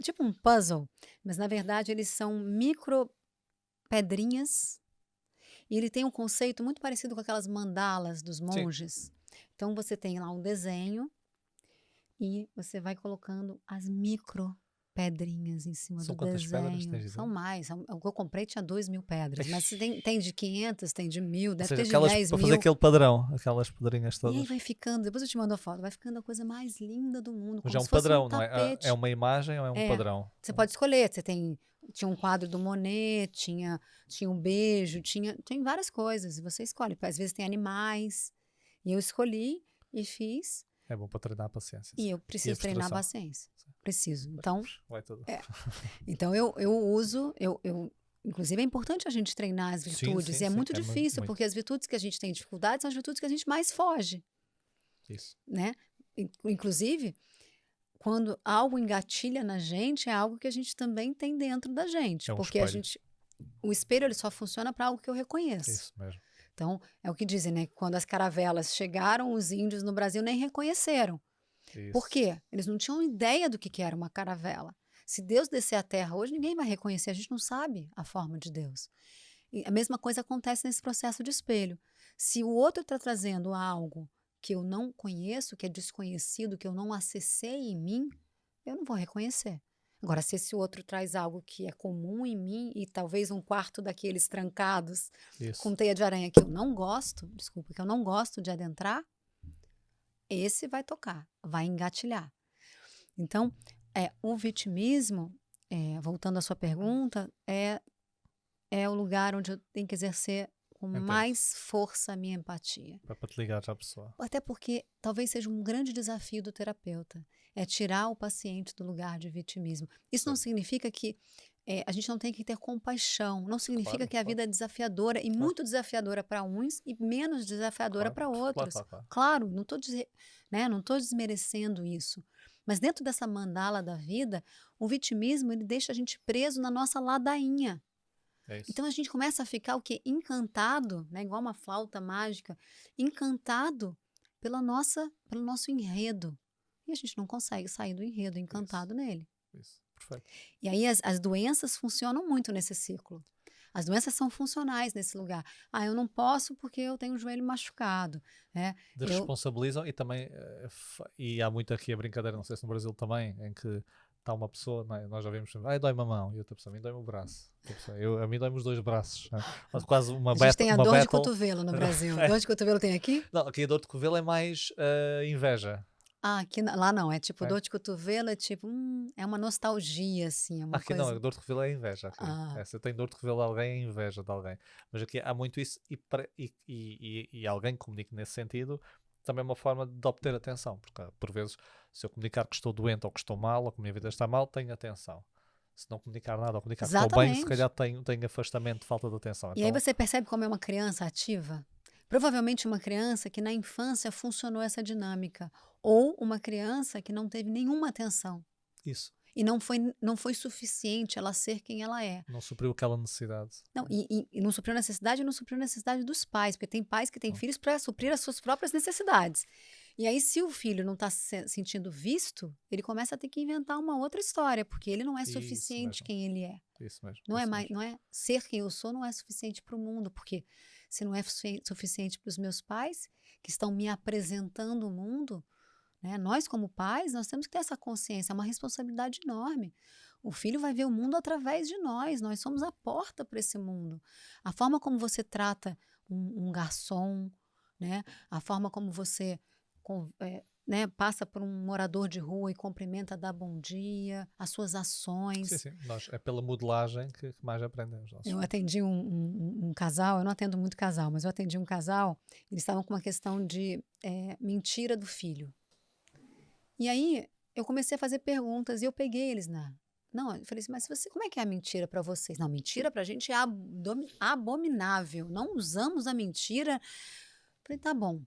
tipo um puzzle, mas na verdade eles são micro pedrinhas e ele tem um conceito muito parecido com aquelas mandalas dos monges. Então você tem lá um desenho e você vai colocando as micro pedrinhas em cima São do quantas pedras tens desenho. de São dizer? mais. O que eu comprei tinha 2.000 pedras, mas tem de 500, tem de 1.000, Ou deve seja, ter de aquelas 10 para fazer mil. aquele padrão, aquelas pedrinhas E aí todas. vai ficando, depois eu te mando a foto, vai ficando a coisa mais linda do mundo, Mas como é um se fosse um padrão, não é? É tapete. uma imagem ou é um padrão? Você pode escolher, tinha um quadro do Monet, tinha um beijo, tem várias coisas, e você escolhe. Às vezes tem animais, e eu escolhi e fiz, É bom para treinar a paciência. e Sim. eu E a preciso treinar a frustração. paciência. Preciso. Então, Vai tudo. então eu uso, inclusive é importante a gente treinar as Sim, virtudes, sim, e é sim. muito difícil, muito. porque as virtudes que a gente tem dificuldade são as virtudes que a gente mais foge, Isso. né? Inclusive, quando algo engatilha na gente, é algo que a gente também tem dentro da gente, É um porque espelho. o espelho ele só funciona para algo que eu reconheço. Isso mesmo. Então, é o que dizem, né? Quando as caravelas chegaram, os índios no Brasil nem reconheceram. Isso. Por quê? Eles não tinham ideia do que era uma caravela. Se Deus descer à terra hoje, ninguém vai reconhecer, a gente não sabe a forma de Deus. E a mesma coisa acontece nesse processo de espelho. Se o outro está trazendo algo que eu não conheço, que é desconhecido, que eu não acessei em mim, eu não vou reconhecer. Agora, se esse outro traz algo que é comum em mim e talvez um quarto daqueles trancados com teia de aranha que eu não gosto, desculpa, que eu não gosto de adentrar, esse vai tocar, vai engatilhar. Então, o vitimismo, voltando à sua pergunta, é o lugar onde eu tenho que exercer com mais força a minha empatia. Para te ligar à pessoa. Até porque talvez seja um grande desafio do terapeuta, é tirar o paciente do lugar de vitimismo. Isso não significa que a gente não tem que ter compaixão, não significa que a vida é desafiadora e muito desafiadora para uns e menos desafiadora para outros. Claro, não estou desmerecendo isso. Mas dentro dessa mandala da vida, o vitimismo ele deixa a gente preso na nossa ladainha. Então a gente começa a ficar o quê? Encantado, né? Igual uma flauta mágica, encantado pelo nosso enredo. E a gente não consegue sair do enredo encantado nele. Isso, perfeito. E aí as doenças funcionam muito nesse ciclo. As doenças são funcionais nesse lugar. Eu não posso porque eu tenho o joelho machucado. Responsabilizam e também, e há muito aqui a brincadeira, não sei se no Brasil também, em que está uma pessoa, nós já vimos, dói-me a mão, e outra pessoa, a mim dói-me o braço. A mim dói-me os dois braços. Quase uma a gente tem a dor de cotovelo no Brasil. Dor de cotovelo tem aqui? Não, aqui a dor de cotovelo é mais inveja. Lá não, é tipo dor de cotovelo, é tipo, é uma nostalgia, assim, é uma aqui coisa... não, a dor de cotovelo é inveja. Se eu tenho dor de cotovelo de alguém, é inveja de alguém. Mas aqui há muito isso e alguém que comunique nesse sentido também é uma forma de obter atenção, porque por vezes se eu comunicar que estou doente ou que estou mal ou que a minha vida está mal, tenho atenção. Se não comunicar nada ou comunicar só bem, se Exatamente. calhar tem afastamento, falta de atenção. E aí Então, você percebe como é uma criança ativa? Provavelmente uma criança que na infância funcionou essa dinâmica, ou uma criança que não teve nenhuma atenção isso. e não foi suficiente ela ser quem ela é. Não supriu aquela necessidade. Não, e não supriu necessidade, e não supriu necessidade dos pais, porque tem pais que têm filhos para suprir as suas próprias necessidades. E aí, se o filho não está se sentindo visto, ele começa a ter que inventar uma outra história, porque ele não é Isso suficiente mesmo. quem ele é. Isso mesmo. Não é isso mais, mesmo. não é ser quem eu sou, não é suficiente para o mundo, porque se não é suficiente para os meus pais, que estão me apresentando o mundo, né? Nós, como pais, nós temos que ter essa consciência, é uma responsabilidade enorme. O filho vai ver o mundo através de nós somos a porta para esse mundo. A forma como você trata um garçom, né? A forma como você né, passa por um morador de rua e cumprimenta, dá bom dia, as suas ações. Sim. É pela modelagem que mais aprendemos. Eu atendi um casal, eu não atendo muito casal, mas eu atendi um casal, eles estavam com uma questão de mentira do filho. E aí eu comecei a fazer perguntas e eu peguei eles Não, eu falei assim, mas como é que é a mentira para vocês? Não, mentira pra gente é abominável, não usamos a mentira. Falei, tá bom.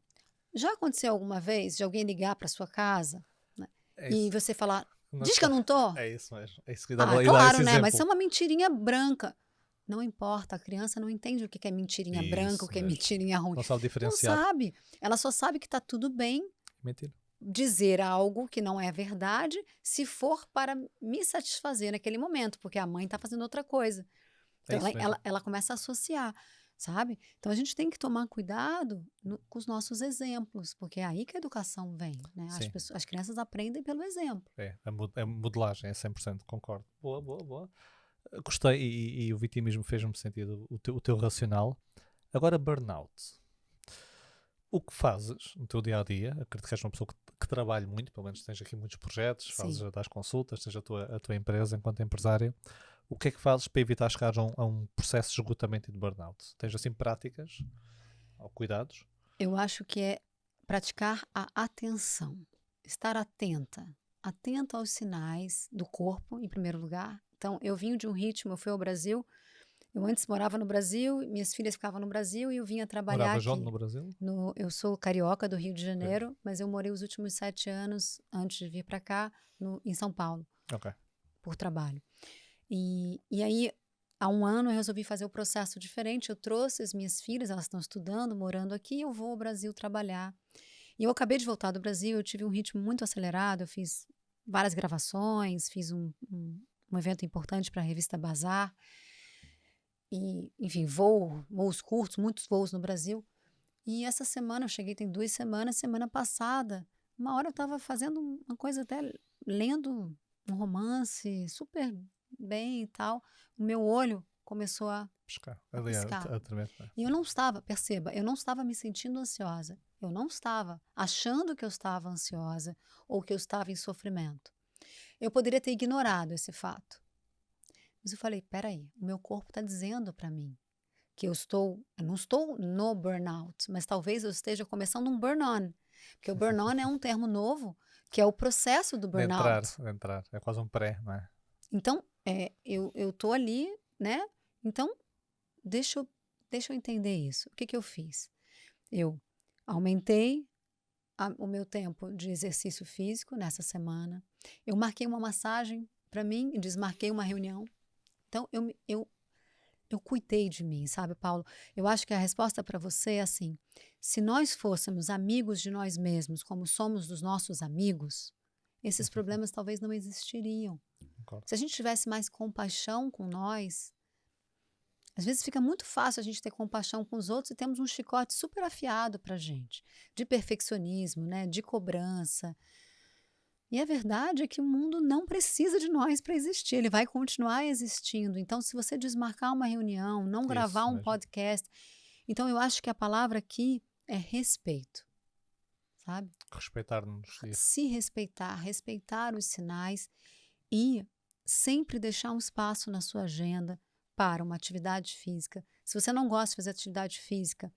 Já aconteceu alguma vez de alguém ligar para sua casa, né, É e isso. você falar, Não diz que eu está- não tô? É isso mesmo. É isso que Claro, esse né? Mas isso é exemplo. uma mentirinha branca. Não importa, a criança não entende o que é mentirinha branca, o Isso que é mesmo. mentirinha ruim. Não sabe Não diferenciar. sabe. Ela só sabe que está tudo bem Mentira. dizer algo que não é verdade, se for para me satisfazer naquele momento, porque a mãe está fazendo outra coisa. É Então isso mesmo. ela começa a associar, sabe? Então a gente tem que tomar cuidado com os nossos exemplos, porque é aí que a educação vem, né? Sim. As crianças aprendem pelo exemplo. A modelagem, é 100%, concordo. Boa. Gostei e o vitimismo fez-me sentido, o teu racional. Agora, burnout. O que fazes no teu dia a dia? Acredito que és uma pessoa que trabalha muito, pelo menos tens aqui muitos projetos, Sim. das consultas, tens a tua empresa enquanto empresária. O que é que fazes para evitar chegar a um processo de esgotamento e de burnout? Tens assim práticas ou cuidados? Eu acho que é praticar a atenção, estar atenta aos sinais do corpo, em primeiro lugar. Então, eu vim de um ritmo, eu fui ao Brasil, eu antes morava no Brasil, minhas filhas ficavam no Brasil e eu vinha trabalhar Moravas onde aqui. no Brasil? Eu sou carioca do Rio de Janeiro, mas eu morei os últimos 7 anos, antes de vir para cá, em São Paulo, Ok. por trabalho. E aí, há 1 ano, eu resolvi fazer o processo diferente. Eu trouxe as minhas filhas, elas estão estudando, morando aqui, eu vou ao Brasil trabalhar. E eu acabei de voltar do Brasil, eu tive um ritmo muito acelerado, eu fiz várias gravações, fiz um evento importante para a revista Bazar. E, enfim, voos curtos, muitos voos no Brasil. E essa semana, eu cheguei tem 2 semanas, semana passada, uma hora eu estava fazendo uma coisa até, lendo um romance super bem e tal, o meu olho começou a Pescar. piscar. A tremer. E eu não estava, perceba, eu não estava me sentindo ansiosa. Eu não estava achando que eu estava ansiosa ou que eu estava em sofrimento. Eu poderia ter ignorado esse fato. Mas eu falei, peraí, o meu corpo está dizendo para mim que eu não estou no burnout, mas talvez eu esteja começando um burn-on. Porque o burn-on é um termo novo, que é o processo do De burnout. entrar. É quase um pré, não é? Então, eu estou ali, né? Então, deixa eu entender isso. O que eu fiz? Eu aumentei o meu tempo de exercício físico nessa semana. Eu marquei uma massagem para mim e desmarquei uma reunião. Então, eu cuidei de mim, sabe, Paulo? Eu acho que a resposta para você é assim: se nós fôssemos amigos de nós mesmos, como somos dos nossos amigos, esses problemas talvez não existiriam. Concordo. Se a gente tivesse mais compaixão com nós, às vezes fica muito fácil a gente ter compaixão com os outros e temos um chicote super afiado para a gente, de perfeccionismo, né, de cobrança. E a verdade é que o mundo não precisa de nós para existir, ele vai continuar existindo. Então, se você desmarcar uma reunião, não gravar Isso um mesmo. podcast, então eu acho que a palavra aqui é respeito, sabe? Respeitar-nos. Se respeitar, respeitar os sinais e sempre deixar um espaço na sua agenda para uma atividade física. Se você não gosta de fazer atividade física,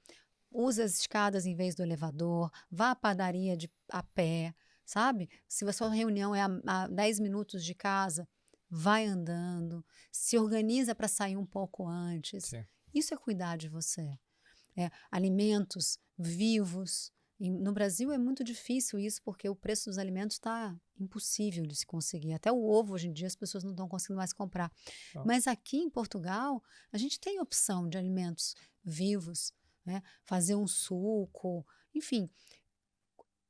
use as escadas em vez do elevador, vá à padaria a pé, sabe? Se a sua reunião é a 10 minutos de casa, vai andando, se organiza para sair um pouco antes. Sim. Isso é cuidar de você. Alimentos vivos. No Brasil é muito difícil isso, porque o preço dos alimentos está impossível de se conseguir. Até o ovo, hoje em dia, as pessoas não estão conseguindo mais comprar. Não. Mas aqui em Portugal, a gente tem opção de alimentos vivos, né? Fazer um suco, enfim,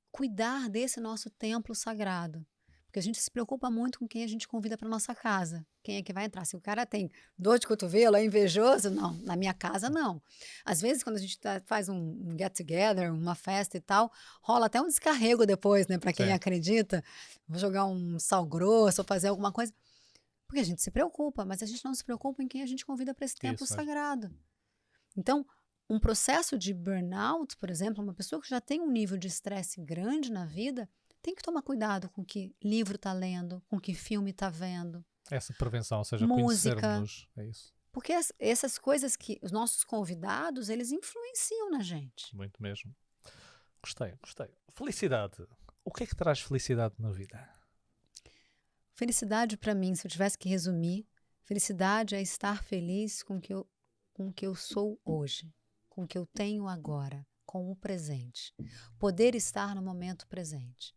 cuidar desse nosso templo sagrado. Porque a gente se preocupa muito com quem a gente convida para nossa casa. Quem é que vai entrar? Se o cara tem dor de cotovelo, é invejoso, não. Na minha casa, não. Às vezes, quando a gente faz um get-together, uma festa e tal, rola até um descarrego depois, né? Para quem Sim. acredita. Vou jogar um sal grosso ou fazer alguma coisa. Porque a gente se preocupa, mas a gente não se preocupa em quem a gente convida para esse templo Isso mesmo. sagrado. Então, um processo de burnout, por exemplo, uma pessoa que já tem um nível de estresse grande na vida, tem que tomar cuidado com que livro está lendo, com que filme está vendo. Essa prevenção, ou seja, Música. conhecermos, é isso. Porque essas coisas que os nossos convidados, eles influenciam na gente. Muito mesmo. Gostei. Felicidade. O que é que traz felicidade na vida? Felicidade para mim, se eu tivesse que resumir, felicidade é estar feliz com o que eu sou hoje, com o que eu tenho agora, com o presente. Poder estar no momento presente.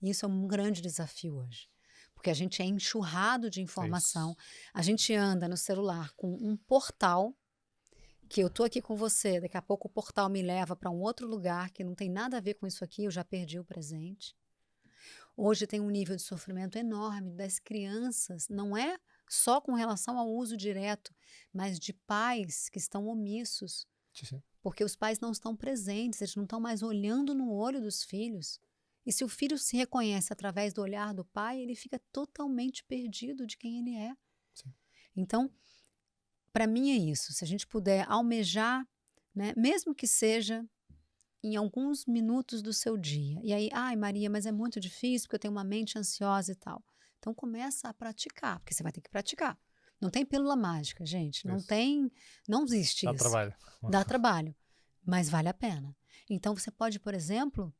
E isso é um grande desafio hoje. Porque a gente é enxurrado de informação. A gente anda no celular com um portal, que eu tô aqui com você, daqui a pouco o portal me leva para um outro lugar que não tem nada a ver com isso aqui, eu já perdi o presente. Hoje tem um nível de sofrimento enorme das crianças, não é só com relação ao uso direto, mas de pais que estão omissos. Sim. Porque os pais não estão presentes, eles não estão mais olhando no olho dos filhos. E se o filho se reconhece através do olhar do pai, ele fica totalmente perdido de quem ele é. Sim. Então, para mim é isso. Se a gente puder almejar, né, mesmo que seja em alguns minutos do seu dia. E aí, ai Maria, mas é muito difícil porque eu tenho uma mente ansiosa e tal. Então começa a praticar, porque você vai ter que praticar. Não tem pílula mágica, gente. Não Isso. não existe Dá isso. trabalho. Dá trabalho, mas vale a pena. Então você pode, por exemplo,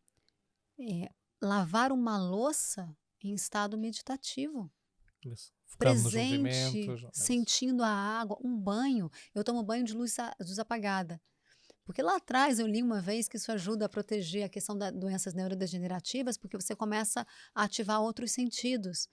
lavar uma louça em estado meditativo. Isso. Focando nos Presente, movimentos. sentindo a água, um banho. Eu tomo banho de luz apagada. Porque lá atrás eu li uma vez que isso ajuda a proteger a questão das doenças neurodegenerativas, porque você começa a ativar outros sentidos.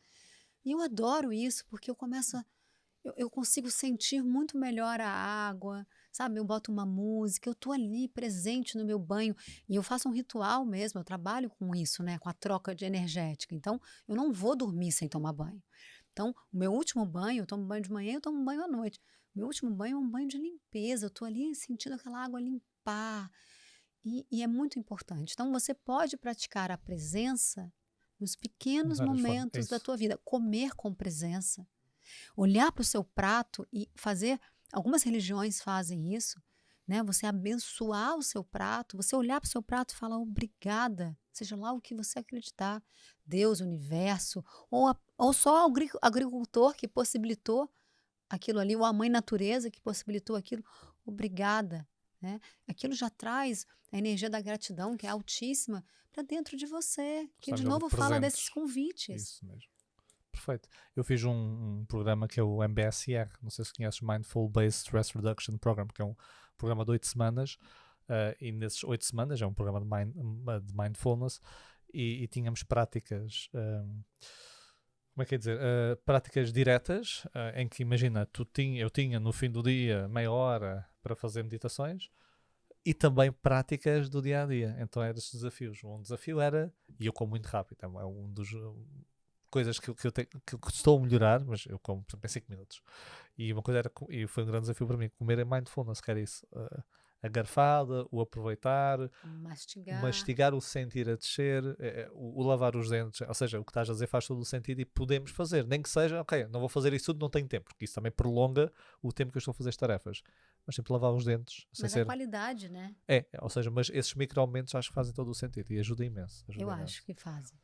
E eu adoro isso, porque eu consigo sentir muito melhor a água, sabe? Eu boto uma música, eu tô ali presente no meu banho e eu faço um ritual mesmo, eu trabalho com isso, né? Com a troca de energética. Então, eu não vou dormir sem tomar banho. Então, o meu último banho, eu tomo banho de manhã, eu tomo banho à noite. Meu último banho é um banho de limpeza, eu tô ali sentindo aquela água limpar. E é muito importante. Então, você pode praticar a presença nos pequenos momentos da tua vida. Comer com presença. Olhar para o seu prato e fazer. Algumas religiões fazem isso, né? Você abençoar o seu prato, você olhar para o seu prato e falar obrigada, seja lá o que você acreditar, Deus, universo, ou só o agricultor que possibilitou aquilo ali, ou a mãe natureza que possibilitou aquilo, obrigada, né? Aquilo já traz a energia da gratidão, que é altíssima, para dentro de você, que de novo fala desses convites. Isso mesmo. Perfeito. Eu fiz um programa que é o MBSR, não sei se conheces, Mindful Based Stress Reduction Program, que é um programa de 8 semanas, e nesses 8 semanas é um programa de mindfulness, e tínhamos práticas, como é que é dizer, práticas diretas, em que imagina, eu tinha no fim do dia meia hora para fazer meditações, e também práticas do dia a dia. Então eram esses desafios. Um desafio era, e eu como muito rápido, é um dos coisas que eu estou a melhorar, mas eu como por exemplo, em 5 minutos. E uma coisa era, e foi um grande desafio para mim, comer em mindfulness, que era isso, a garfada, o aproveitar, mastigar, o sentir a descer, o lavar os dentes, ou seja, o que estás a dizer faz todo o sentido e podemos fazer, nem que seja, ok, não vou fazer isso tudo, não tenho tempo, porque isso também prolonga o tempo que eu estou a fazer as tarefas, mas sempre lavar os dentes. Mas a qualidade, né? Ou seja, mas esses micro-aumentos acho que fazem todo o sentido e ajuda imenso. Eu acho que fazem.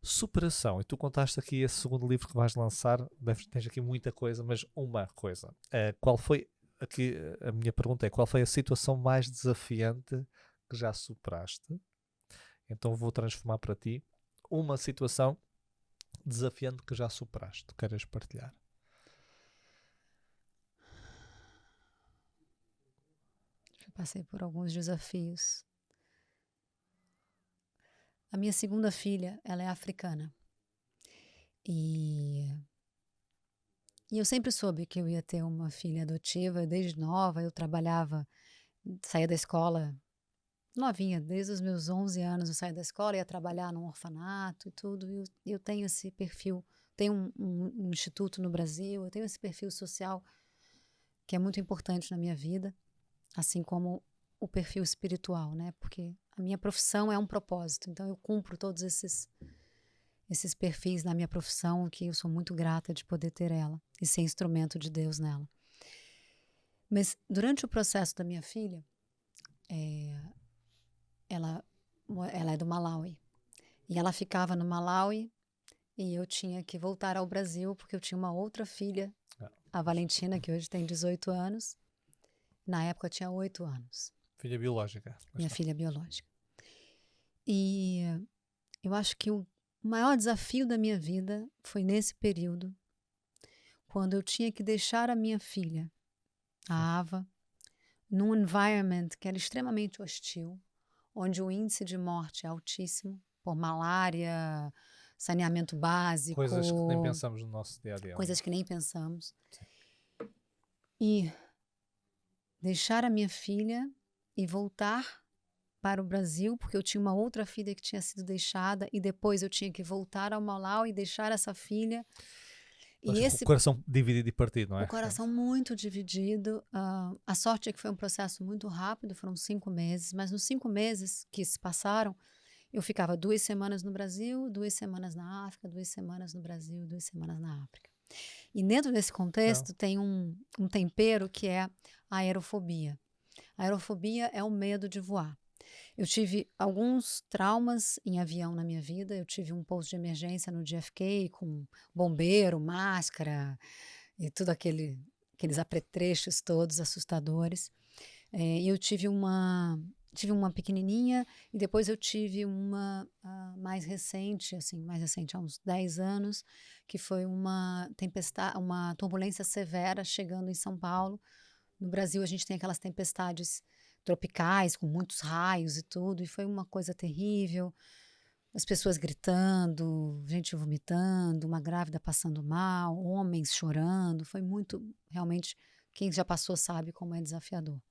Superação, e tu contaste aqui esse segundo livro que vais lançar, tens aqui muita coisa, mas uma coisa, qual foi, aqui a minha pergunta é, qual foi a situação mais desafiante que já superaste? Então vou transformar para ti uma situação desafiante que já superaste, queiras partilhar? Eu passei por alguns desafios. A minha segunda filha, ela é africana. E eu sempre soube que eu ia ter uma filha adotiva. Desde nova, eu trabalhava, saía da escola novinha, desde os meus 11 anos eu saía da escola, ia trabalhar num orfanato e tudo. E eu tenho esse perfil, tenho um instituto no Brasil, eu tenho esse perfil social que é muito importante na minha vida, assim como o perfil espiritual, né? Porque a minha profissão é um propósito, então eu cumpro todos esses perfis na minha profissão, que eu sou muito grata de poder ter ela e ser instrumento de Deus nela. Mas durante o processo da minha filha, ela é do Malawi. E ela ficava no Malawi e eu tinha que voltar ao Brasil porque eu tinha uma outra filha, a Valentina, que hoje tem 18 anos. Na época eu tinha 8 anos. Filha biológica. Minha filha biológica. E eu acho que o maior desafio da minha vida foi nesse período, quando eu tinha que deixar a minha filha, a Ava, num environment que era extremamente hostil, onde o índice de morte é altíssimo, por malária, saneamento básico. Coisas que nem pensamos no nosso dia a dia. Coisas que nem pensamos. Sim. E deixar a minha filha e voltar para o Brasil, porque eu tinha uma outra filha que tinha sido deixada, e depois eu tinha que voltar ao Malawi e deixar essa filha. E o coração dividido e partido, não é? O coração muito dividido. A sorte é que foi um processo muito rápido, foram 5 meses, mas nos 5 meses que se passaram, eu ficava 2 semanas no Brasil, 2 semanas na África, 2 semanas no Brasil, 2 semanas na África. E dentro desse contexto tem um tempero que é a aerofobia. A aerofobia é o medo de voar. Eu tive alguns traumas em avião na minha vida. Eu tive um pouso de emergência no JFK com bombeiro, máscara e tudo aqueles apetrechos todos assustadores. E eu tive uma pequenininha e depois eu tive uma mais recente, há uns 10 anos, que foi uma tempestade, uma turbulência severa chegando em São Paulo. No Brasil a gente tem aquelas tempestades tropicais, com muitos raios e tudo, e foi uma coisa terrível, as pessoas gritando, gente vomitando, uma grávida passando mal, homens chorando, foi muito, realmente, quem já passou sabe como é desafiador.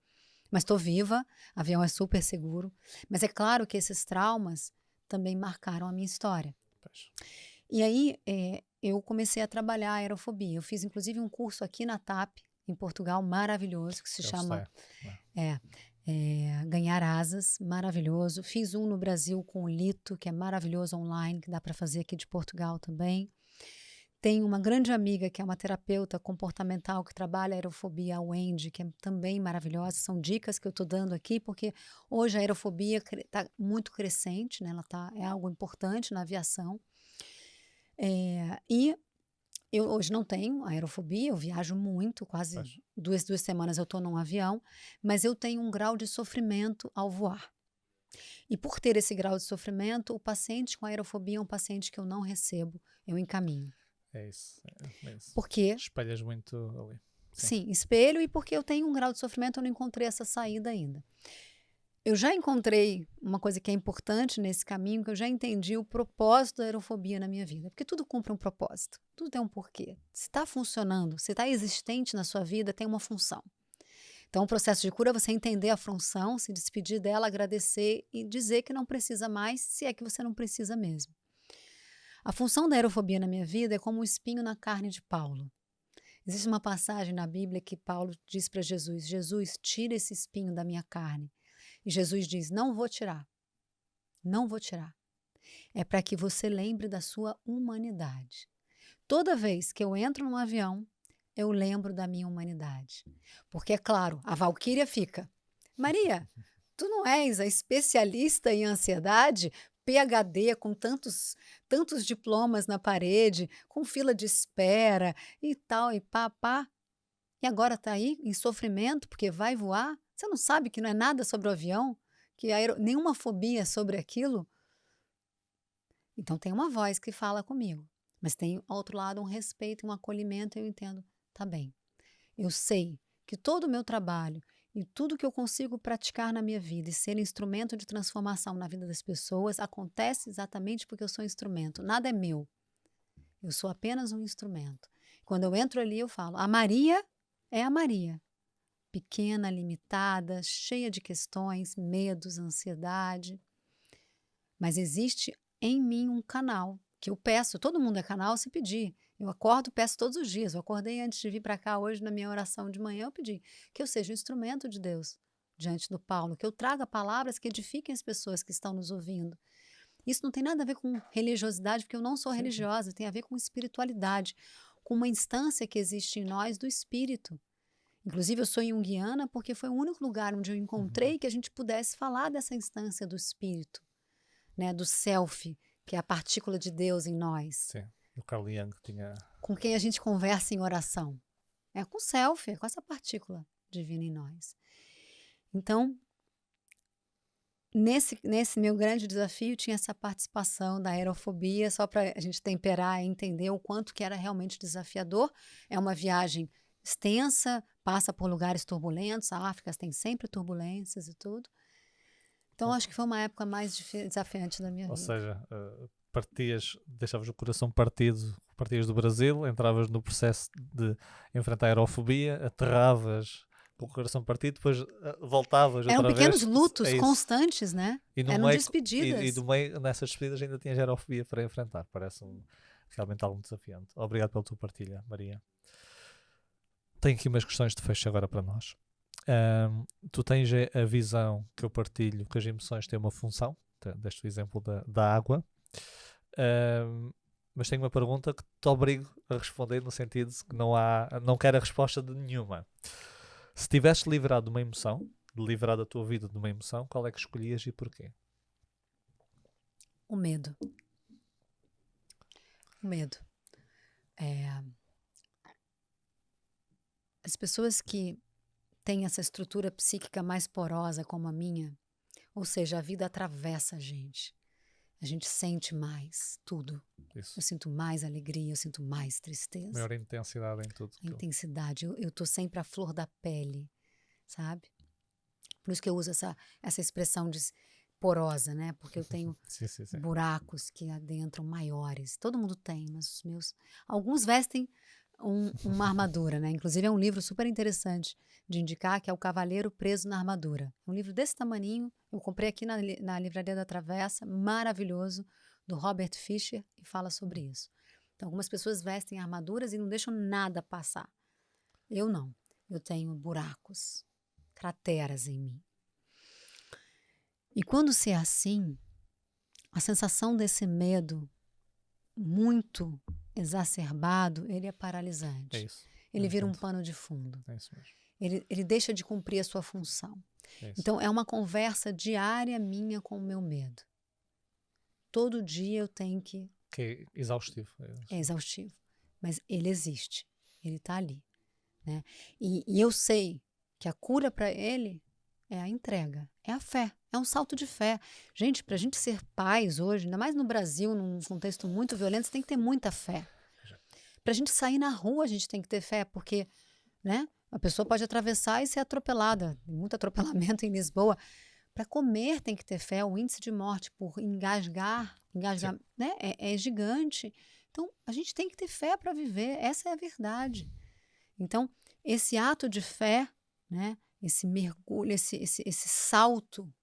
Mas estou viva, avião é super seguro, mas é claro que esses traumas também marcaram a minha história. Pois. E aí eu comecei a trabalhar a aerofobia, eu fiz inclusive um curso aqui na TAP, em Portugal, maravilhoso, que se chama Ganhar Asas, maravilhoso. Fiz um no Brasil com o Lito, que é maravilhoso, online, que dá para fazer aqui de Portugal também. Tenho uma grande amiga que é uma terapeuta comportamental que trabalha a aerofobia, a Wendy, que é também maravilhosa. São dicas que eu estou dando aqui, porque hoje a aerofobia está muito crescente, né? É algo importante na aviação. E eu hoje não tenho aerofobia, eu viajo muito, quase 2 semanas eu estou num avião, mas eu tenho um grau de sofrimento ao voar. E por ter esse grau de sofrimento, o paciente com aerofobia é um paciente que eu não recebo, eu encaminho. É isso. Porque espelhas muito ali. Sim, espelho, e porque eu tenho um grau de sofrimento, eu não encontrei essa saída ainda. Eu já encontrei uma coisa que é importante nesse caminho, que eu já entendi o propósito da aerofobia na minha vida. Porque tudo cumpre um propósito, tudo tem um porquê. Se está funcionando, se está existente na sua vida, tem uma função. Então, o processo de cura é você entender a função, se despedir dela, agradecer e dizer que não precisa mais, se é que você não precisa mesmo. A função da aerofobia na minha vida é como um espinho na carne de Paulo. Existe uma passagem na Bíblia que Paulo diz para Jesus: Jesus, tira esse espinho da minha carne. E Jesus diz: não vou tirar, não vou tirar. É para que você lembre da sua humanidade. Toda vez que eu entro num avião, eu lembro da minha humanidade. Porque, é claro, a Valquíria fica: Maria, tu não és a especialista em ansiedade, PhD, com tantos diplomas na parede, com fila de espera e tal, e pá. E agora está aí em sofrimento porque vai voar? Você não sabe que não é nada sobre o avião? Que nenhuma fobia sobre aquilo? Então tem uma voz que fala comigo. Mas tem, ao outro lado, um respeito, um acolhimento, eu entendo, tá bem. Eu sei que todo o meu trabalho e tudo que eu consigo praticar na minha vida e ser instrumento de transformação na vida das pessoas acontece exatamente porque eu sou instrumento. Nada é meu. Eu sou apenas um instrumento. Quando eu entro ali, eu falo: a Maria é a Maria. Pequena, limitada, cheia de questões, medos, ansiedade. Mas existe em mim um canal que eu peço. Todo mundo é canal se pedir. Eu acordo, peço todos os dias. Eu acordei antes de vir para cá hoje, na minha oração de manhã, eu pedi que eu seja um instrumento de Deus diante do Paulo, que eu traga palavras que edifiquem as pessoas que estão nos ouvindo. Isso não tem nada a ver com religiosidade, porque eu não sou Sim, sim. religiosa, tem a ver com espiritualidade, com uma instância que existe em nós do espírito. Inclusive, eu sou junguiana porque foi o único lugar onde eu encontrei que a gente pudesse falar dessa instância do espírito, né, do self, que é a partícula de Deus em nós, Sim. O Carl Jung tinha. com quem a gente conversa em oração. É com o self, é com essa partícula divina em nós. Então, nesse meu grande desafio, tinha essa participação da aerofobia, só para a gente temperar e entender o quanto que era realmente desafiador. É uma viagem extensa, passa por lugares turbulentos, a África tem sempre turbulências e tudo. Então, acho que foi uma época mais desafiante da minha Ou vida. seja, deixavas o coração partias do Brasil, entravas no processo de enfrentar a aerofobia, aterravas com o coração partido, depois voltavas Eram outra pequenos vez. lutos É isso. constantes, né? E no Eram meio, despedidas. no meio, nessas despedidas ainda tinhas aerofobia para enfrentar. Parece-me realmente algo desafiante. Obrigado pela tua partilha, Maria. Tenho aqui umas questões de fecho agora para nós. Tu tens a visão que eu partilho, que as emoções têm uma função. Deste o exemplo da água. Mas tenho uma pergunta que te obrigo a responder no sentido de que não quero a resposta de nenhuma. Se tivesses livrado de uma emoção, livrado a tua vida de uma emoção, qual é que escolhias e porquê? O medo. O medo. As pessoas que têm essa estrutura psíquica mais porosa como a minha, ou seja, a vida atravessa a gente. A gente sente mais tudo. Isso. Eu sinto mais alegria, eu sinto mais tristeza. Maior intensidade em tudo. A intensidade. Eu tô sempre à flor da pele, sabe? Por isso que eu uso essa expressão de porosa, né? Porque eu tenho Sim. buracos que adentram maiores. Todo mundo tem, mas os meus... Alguns vestem uma armadura, né? Inclusive é um livro super interessante de indicar, que é O Cavaleiro Preso na Armadura. Um livro desse tamaninho, eu comprei aqui na Livraria da Travessa, maravilhoso, do Robert Fisher, e fala sobre isso. Então, algumas pessoas vestem armaduras e não deixam nada passar. Eu não. Eu tenho buracos, crateras em mim. E quando se é assim, a sensação desse medo muito exacerbado, ele é paralisante. É isso. Ele vira um pano de fundo. É isso mesmo. Ele deixa de cumprir a sua função. Então, é uma conversa diária minha com o meu medo. Todo dia eu tenho que... Que é exaustivo. É exaustivo. Mas ele existe. Ele está ali. Né? E eu sei que a cura para ele é a entrega, é a fé, é um salto de fé. Gente, para a gente ser pais hoje, ainda mais no Brasil, num contexto muito violento, você tem que ter muita fé. Para a gente sair na rua, a gente tem que ter fé, porque, né, a pessoa pode atravessar e ser atropelada. Tem muito atropelamento em Lisboa. Para comer tem que ter fé. O índice de morte por engasgar né, é gigante. Então, a gente tem que ter fé para viver. Essa é a verdade. Então, esse ato de fé, né, esse mergulho, esse salto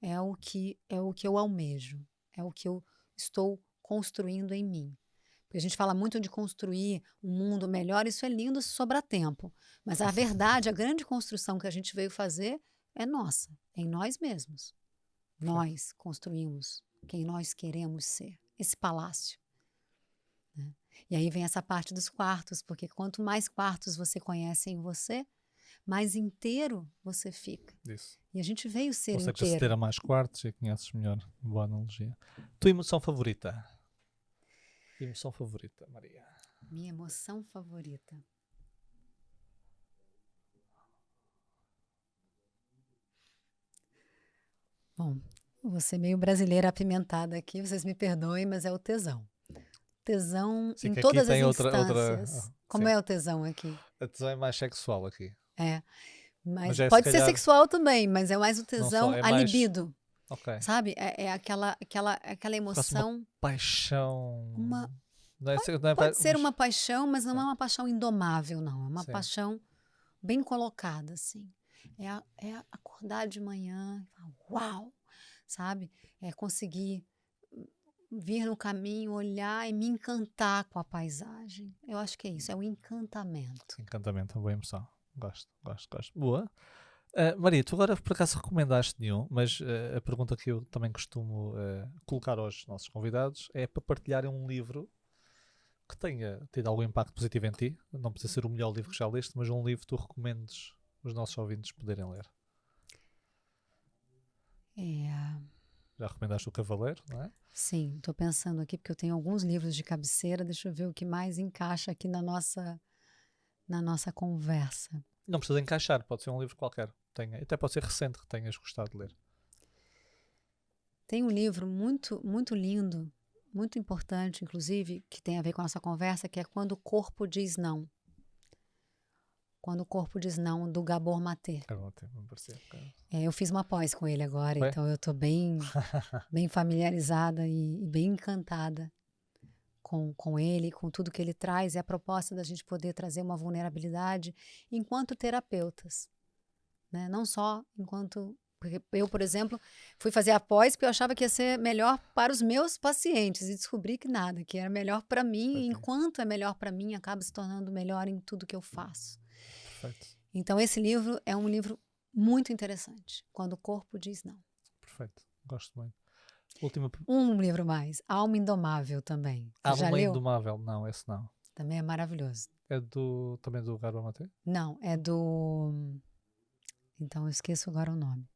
é o que eu almejo, é o que eu estou construindo em mim. Porque a gente fala muito de construir um mundo melhor, isso é lindo se sobrar tempo. Mas a verdade, a grande construção que a gente veio fazer é nossa, em nós mesmos. Nós construímos quem nós queremos ser, esse palácio. Né? E aí vem essa parte dos quartos, porque quanto mais quartos você conhece em você, mais inteiro você fica. Isso. E a gente veio ser Ou seja, inteiro. se ter a mais quartos e conheces melhor. Boa analogia. Tua emoção favorita? Emoção favorita, Maria? Minha emoção favorita. Bom, vou ser meio brasileira apimentada aqui, vocês me perdoem, mas é o tesão. tesão Sim, em que aqui todas as tem outra. instâncias. Como Sim. é o tesão aqui? A tesão é mais sexual aqui. É, Mas mas é se pode ser calhar. sexual também, mas é mais o Não só. tesão, É a mais. libido, Ok. sabe? É aquela Quase uma emoção, paixão. uma, Não é, não é, pode ser mas, uma paixão, mas não é sim, uma paixão indomável, não. É uma sim. paixão bem colocada, assim. É acordar de manhã e falar, uau, sabe? É conseguir vir no caminho, olhar e me encantar com a paisagem. Eu acho que é isso, é o encantamento. Encantamento, uma boa emoção. Gosto, gosto, gosto. Boa. Maria, tu agora por acaso recomendaste nenhum, mas a pergunta que eu também costumo colocar aos nossos convidados é para partilharem um livro que tenha tido algum impacto positivo em ti. Não precisa ser o melhor livro que já leste, mas um livro que tu recomendes os nossos ouvintes poderem ler. É, Já recomendaste O Cavaleiro, não é? sim, estou pensando aqui porque eu tenho alguns livros de cabeceira, deixa eu ver o que mais encaixa aqui na nossa conversa. Não precisa encaixar, pode ser um livro qualquer. Até pode ser recente que tenhas gostado de ler. Tem um livro muito, muito lindo, muito importante, inclusive, que tem a ver com a nossa conversa, que é Quando o Corpo Diz Não. Quando o Corpo Diz Não, do Gabor Maté. Me parecia. Eu fiz uma pós com ele agora, Foi? então eu estou bem, bem familiarizada e bem encantada com ele, com tudo que ele traz. E a proposta da gente poder trazer uma vulnerabilidade enquanto terapeutas, né? Não só enquanto... Porque eu, por exemplo, fui fazer a pós porque eu achava que ia ser melhor para os meus pacientes e descobri que nada, que era melhor para mim, e enquanto é melhor para mim, acaba se tornando melhor em tudo que eu faço. Perfeito. Então, esse livro é um livro muito interessante, Quando o Corpo Diz Não. Perfeito. Gosto muito. Última. Um livro mais, Alma Indomável também. Você já Alma leu? Indomável. Não, esse não. Também é maravilhoso. É também do Gabor Maté? Não, é do... Então, eu esqueço agora o nome.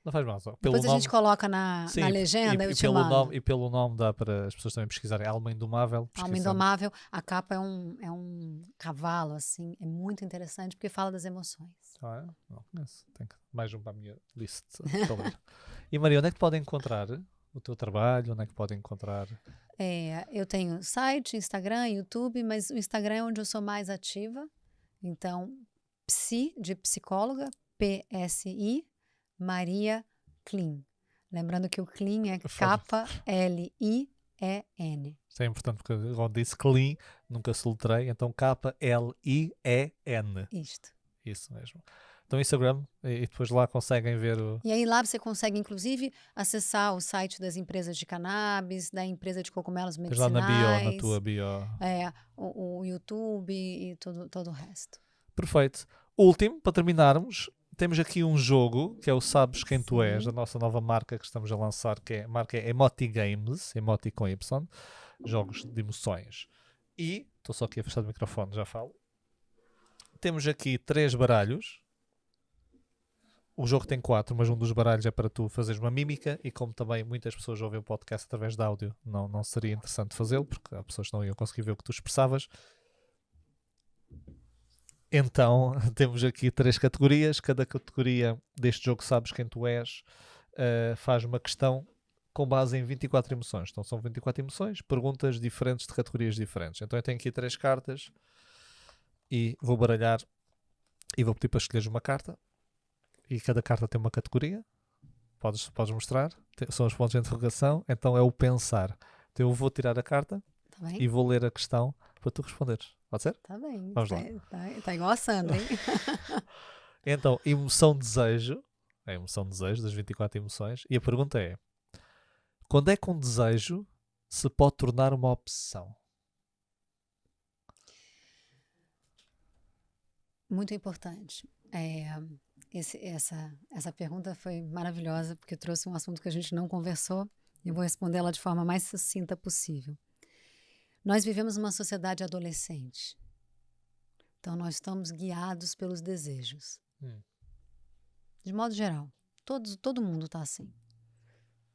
Não faz mal, só. Depois a gente coloca na Sim, legenda, eu te pelo mando. nome, e pelo nome dá para as pessoas também pesquisarem. Alma Indomável. Alma Indomável, a capa é um cavalo, assim, é muito interessante porque fala das emoções. Ah, é? Não conheço. Tenho mais um para a minha list para ler. E Maria, onde é que te podem encontrar o teu trabalho? Onde é que podem encontrar? Eu tenho site, Instagram, YouTube, mas o Instagram é onde eu sou mais ativa. Então, Psi, de psicóloga, PSI, Maria Clean. Lembrando que o Clean é K-L-I-E-N. Isto é importante porque quando disse clean, nunca soletrei, então K-L-I-E-N. Isto. Isso mesmo. Então Instagram, e depois lá conseguem ver o... E aí lá você consegue, inclusive, acessar o site das empresas de cannabis, da empresa de cogumelos Tens lá medicinais. na tua bio. O YouTube e todo o resto. Perfeito. Último, para terminarmos, temos aqui um jogo, que é o Sabes Quem Tu És, da nossa nova marca que estamos a lançar, que a marca é Emoti Games, Emoti com Y, jogos de emoções. E, estou só aqui a fechar o microfone, já falo. Temos aqui 3 baralhos. O jogo tem 4, mas um dos baralhos é para tu fazeres uma mímica, e como também muitas pessoas ouvem o podcast através de áudio, não seria interessante fazê-lo, porque há pessoas que não iam conseguir ver o que tu expressavas. Então, temos aqui 3 categorias. Cada categoria deste jogo, Sabes Quem Tu És, faz uma questão com base em 24 emoções. Então são 24 emoções, perguntas diferentes de categorias diferentes. Então eu tenho aqui 3 cartas e vou baralhar e vou pedir para escolheres uma carta. E cada carta tem uma categoria. Podes mostrar. São os pontos de interrogação. Então é o pensar. Então eu vou tirar a carta e vou ler a questão para tu responderes. Pode ser? Tá bem. Vamos lá. Tá igual a Sandra, hein? Então, emoção desejo. É a emoção desejo das 24 emoções. E a pergunta é: quando é que um desejo se pode tornar uma opção? Muito importante. Essa pergunta foi maravilhosa, porque trouxe um assunto que a gente não conversou e eu vou responder ela de forma mais sucinta possível. Nós vivemos numa sociedade adolescente. Então, nós estamos guiados pelos desejos. De modo geral. Todo mundo está assim.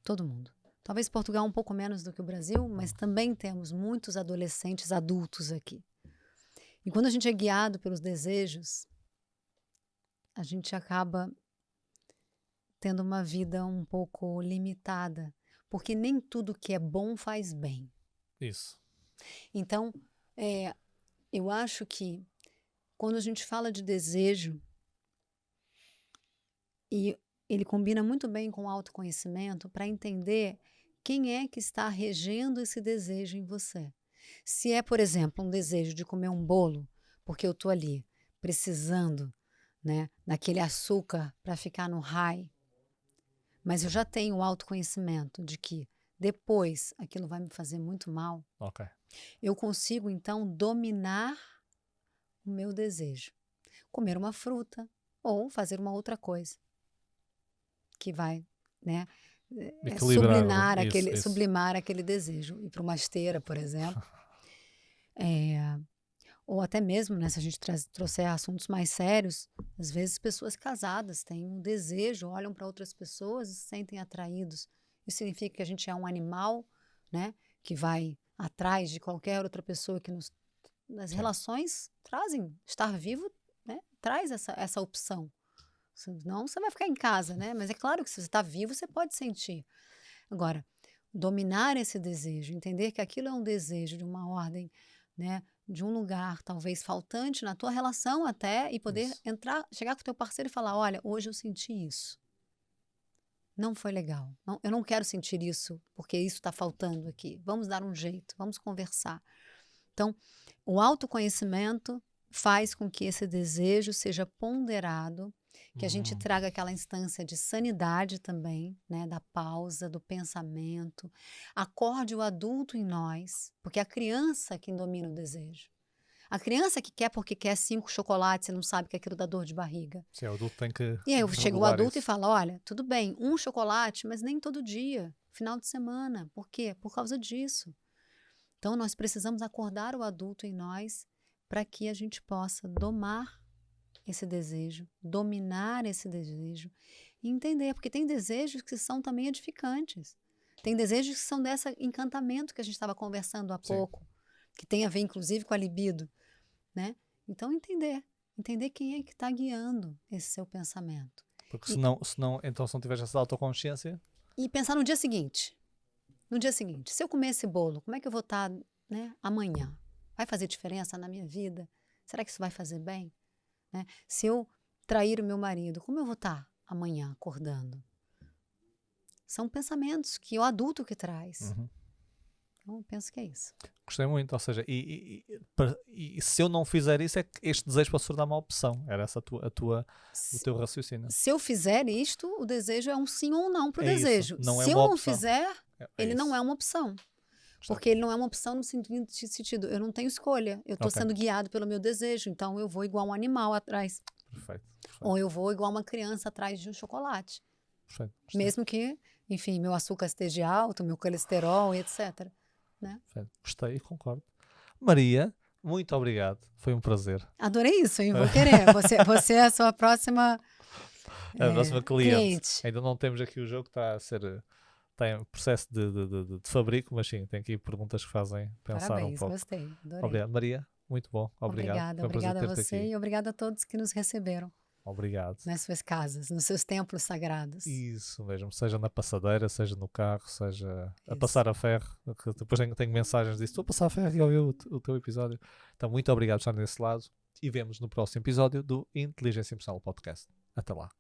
Todo mundo. Talvez Portugal um pouco menos do que o Brasil, mas também temos muitos adolescentes adultos aqui. E quando a gente é guiado pelos desejos, a gente acaba tendo uma vida um pouco limitada, porque nem tudo que é bom faz bem. Isso. Então, eu acho que quando a gente fala de desejo, e ele combina muito bem com o autoconhecimento para entender quem é que está regendo esse desejo em você. Se é, por exemplo, um desejo de comer um bolo, porque eu estou ali precisando, né, daquele açúcar para ficar no high, mas eu já tenho o autoconhecimento de que depois aquilo vai me fazer muito mal, Ok. eu consigo então dominar o meu desejo. Comer uma fruta ou fazer uma outra coisa que vai, né, Equilibrar isso. sublimar aquele desejo. Ir para uma esteira, por exemplo. Ou até mesmo, né, se a gente trouxer assuntos mais sérios, às vezes pessoas casadas têm um desejo, olham para outras pessoas e se sentem atraídos. Isso significa que a gente é um animal, né, que vai atrás de qualquer outra pessoa que nas relações trazem. Estar vivo, né, traz essa opção. Senão você vai ficar em casa, né? Mas é claro que se você está vivo, você pode sentir. Agora, dominar esse desejo, entender que aquilo é um desejo de uma ordem, né, de um lugar talvez faltante na tua relação até, e poder entrar, chegar com o teu parceiro e falar, olha, hoje eu senti isso. Não foi legal. Não, eu não quero sentir isso, porque isso está faltando aqui. Vamos dar um jeito, vamos conversar. Então, o autoconhecimento faz com que esse desejo seja ponderado, que a gente traga aquela instância de sanidade também, né, da pausa, do pensamento, acorde o adulto em nós, porque é a criança que domina o desejo. A criança que quer porque quer 5 chocolates e não sabe que aquilo dá dor de barriga. Sim, o adulto tem que E aí chega o regular adulto e isso. fala, olha, tudo bem, 1 chocolate, mas nem todo dia, final de semana. Por quê? Por causa disso. Então, nós precisamos acordar o adulto em nós para que a gente possa domar esse desejo, dominar esse desejo e entender, porque tem desejos que são também edificantes. Tem desejos que são desse encantamento que a gente estava conversando há pouco, que tem a ver inclusive com a libido, né? Então, entender quem é que está guiando esse seu pensamento. Porque senão, então se não tiveres essa autoconsciência... E pensar no dia seguinte. No dia seguinte, se eu comer esse bolo, como é que eu vou estar, né, amanhã? Vai fazer diferença na minha vida? Será que isso vai fazer bem? Né? Se eu trair o meu marido, como eu vou estar amanhã acordando? São pensamentos que o adulto que traz. Então, eu penso que é isso. Gostei muito, ou seja, e se eu não fizer isso, é que este desejo pode se tornar uma opção. Era essa o teu raciocínio. Se eu fizer isto, o desejo é um sim ou não para o É isso, desejo. não é Se eu uma não opção. fizer, ele isso. não é uma opção. Porque ele não é uma opção no sentido, eu não tenho escolha, eu estou sendo guiado pelo meu desejo, então eu vou igual um animal atrás. Perfeito. Ou eu vou igual uma criança atrás de um chocolate. Perfeito. Mesmo que, enfim, meu açúcar esteja alto, meu colesterol e etc. Né? Gostei e concordo. Maria, muito obrigado, foi um prazer. Adorei isso, hein? Vou querer. Você é a sua próxima, a próxima cliente. Ainda não temos aqui o jogo, está a ser... Está em processo de fabrico, mas sim, tem aqui perguntas que fazem pensar Parabéns, um pouco. Gostei, adorei. Obrigado, Maria, muito bom, obrigado. Obrigada a você e obrigada a todos que nos receberam. Obrigado. Nas suas casas, nos seus templos sagrados. Isso mesmo, seja na passadeira, seja no carro, seja a passar a ferro. Depois tenho mensagens disso, estou a passar a ferro e ouvi o teu episódio. Então, muito obrigado por estar nesse lado e vemos no próximo episódio do Inteligência Emocional Podcast. Até lá.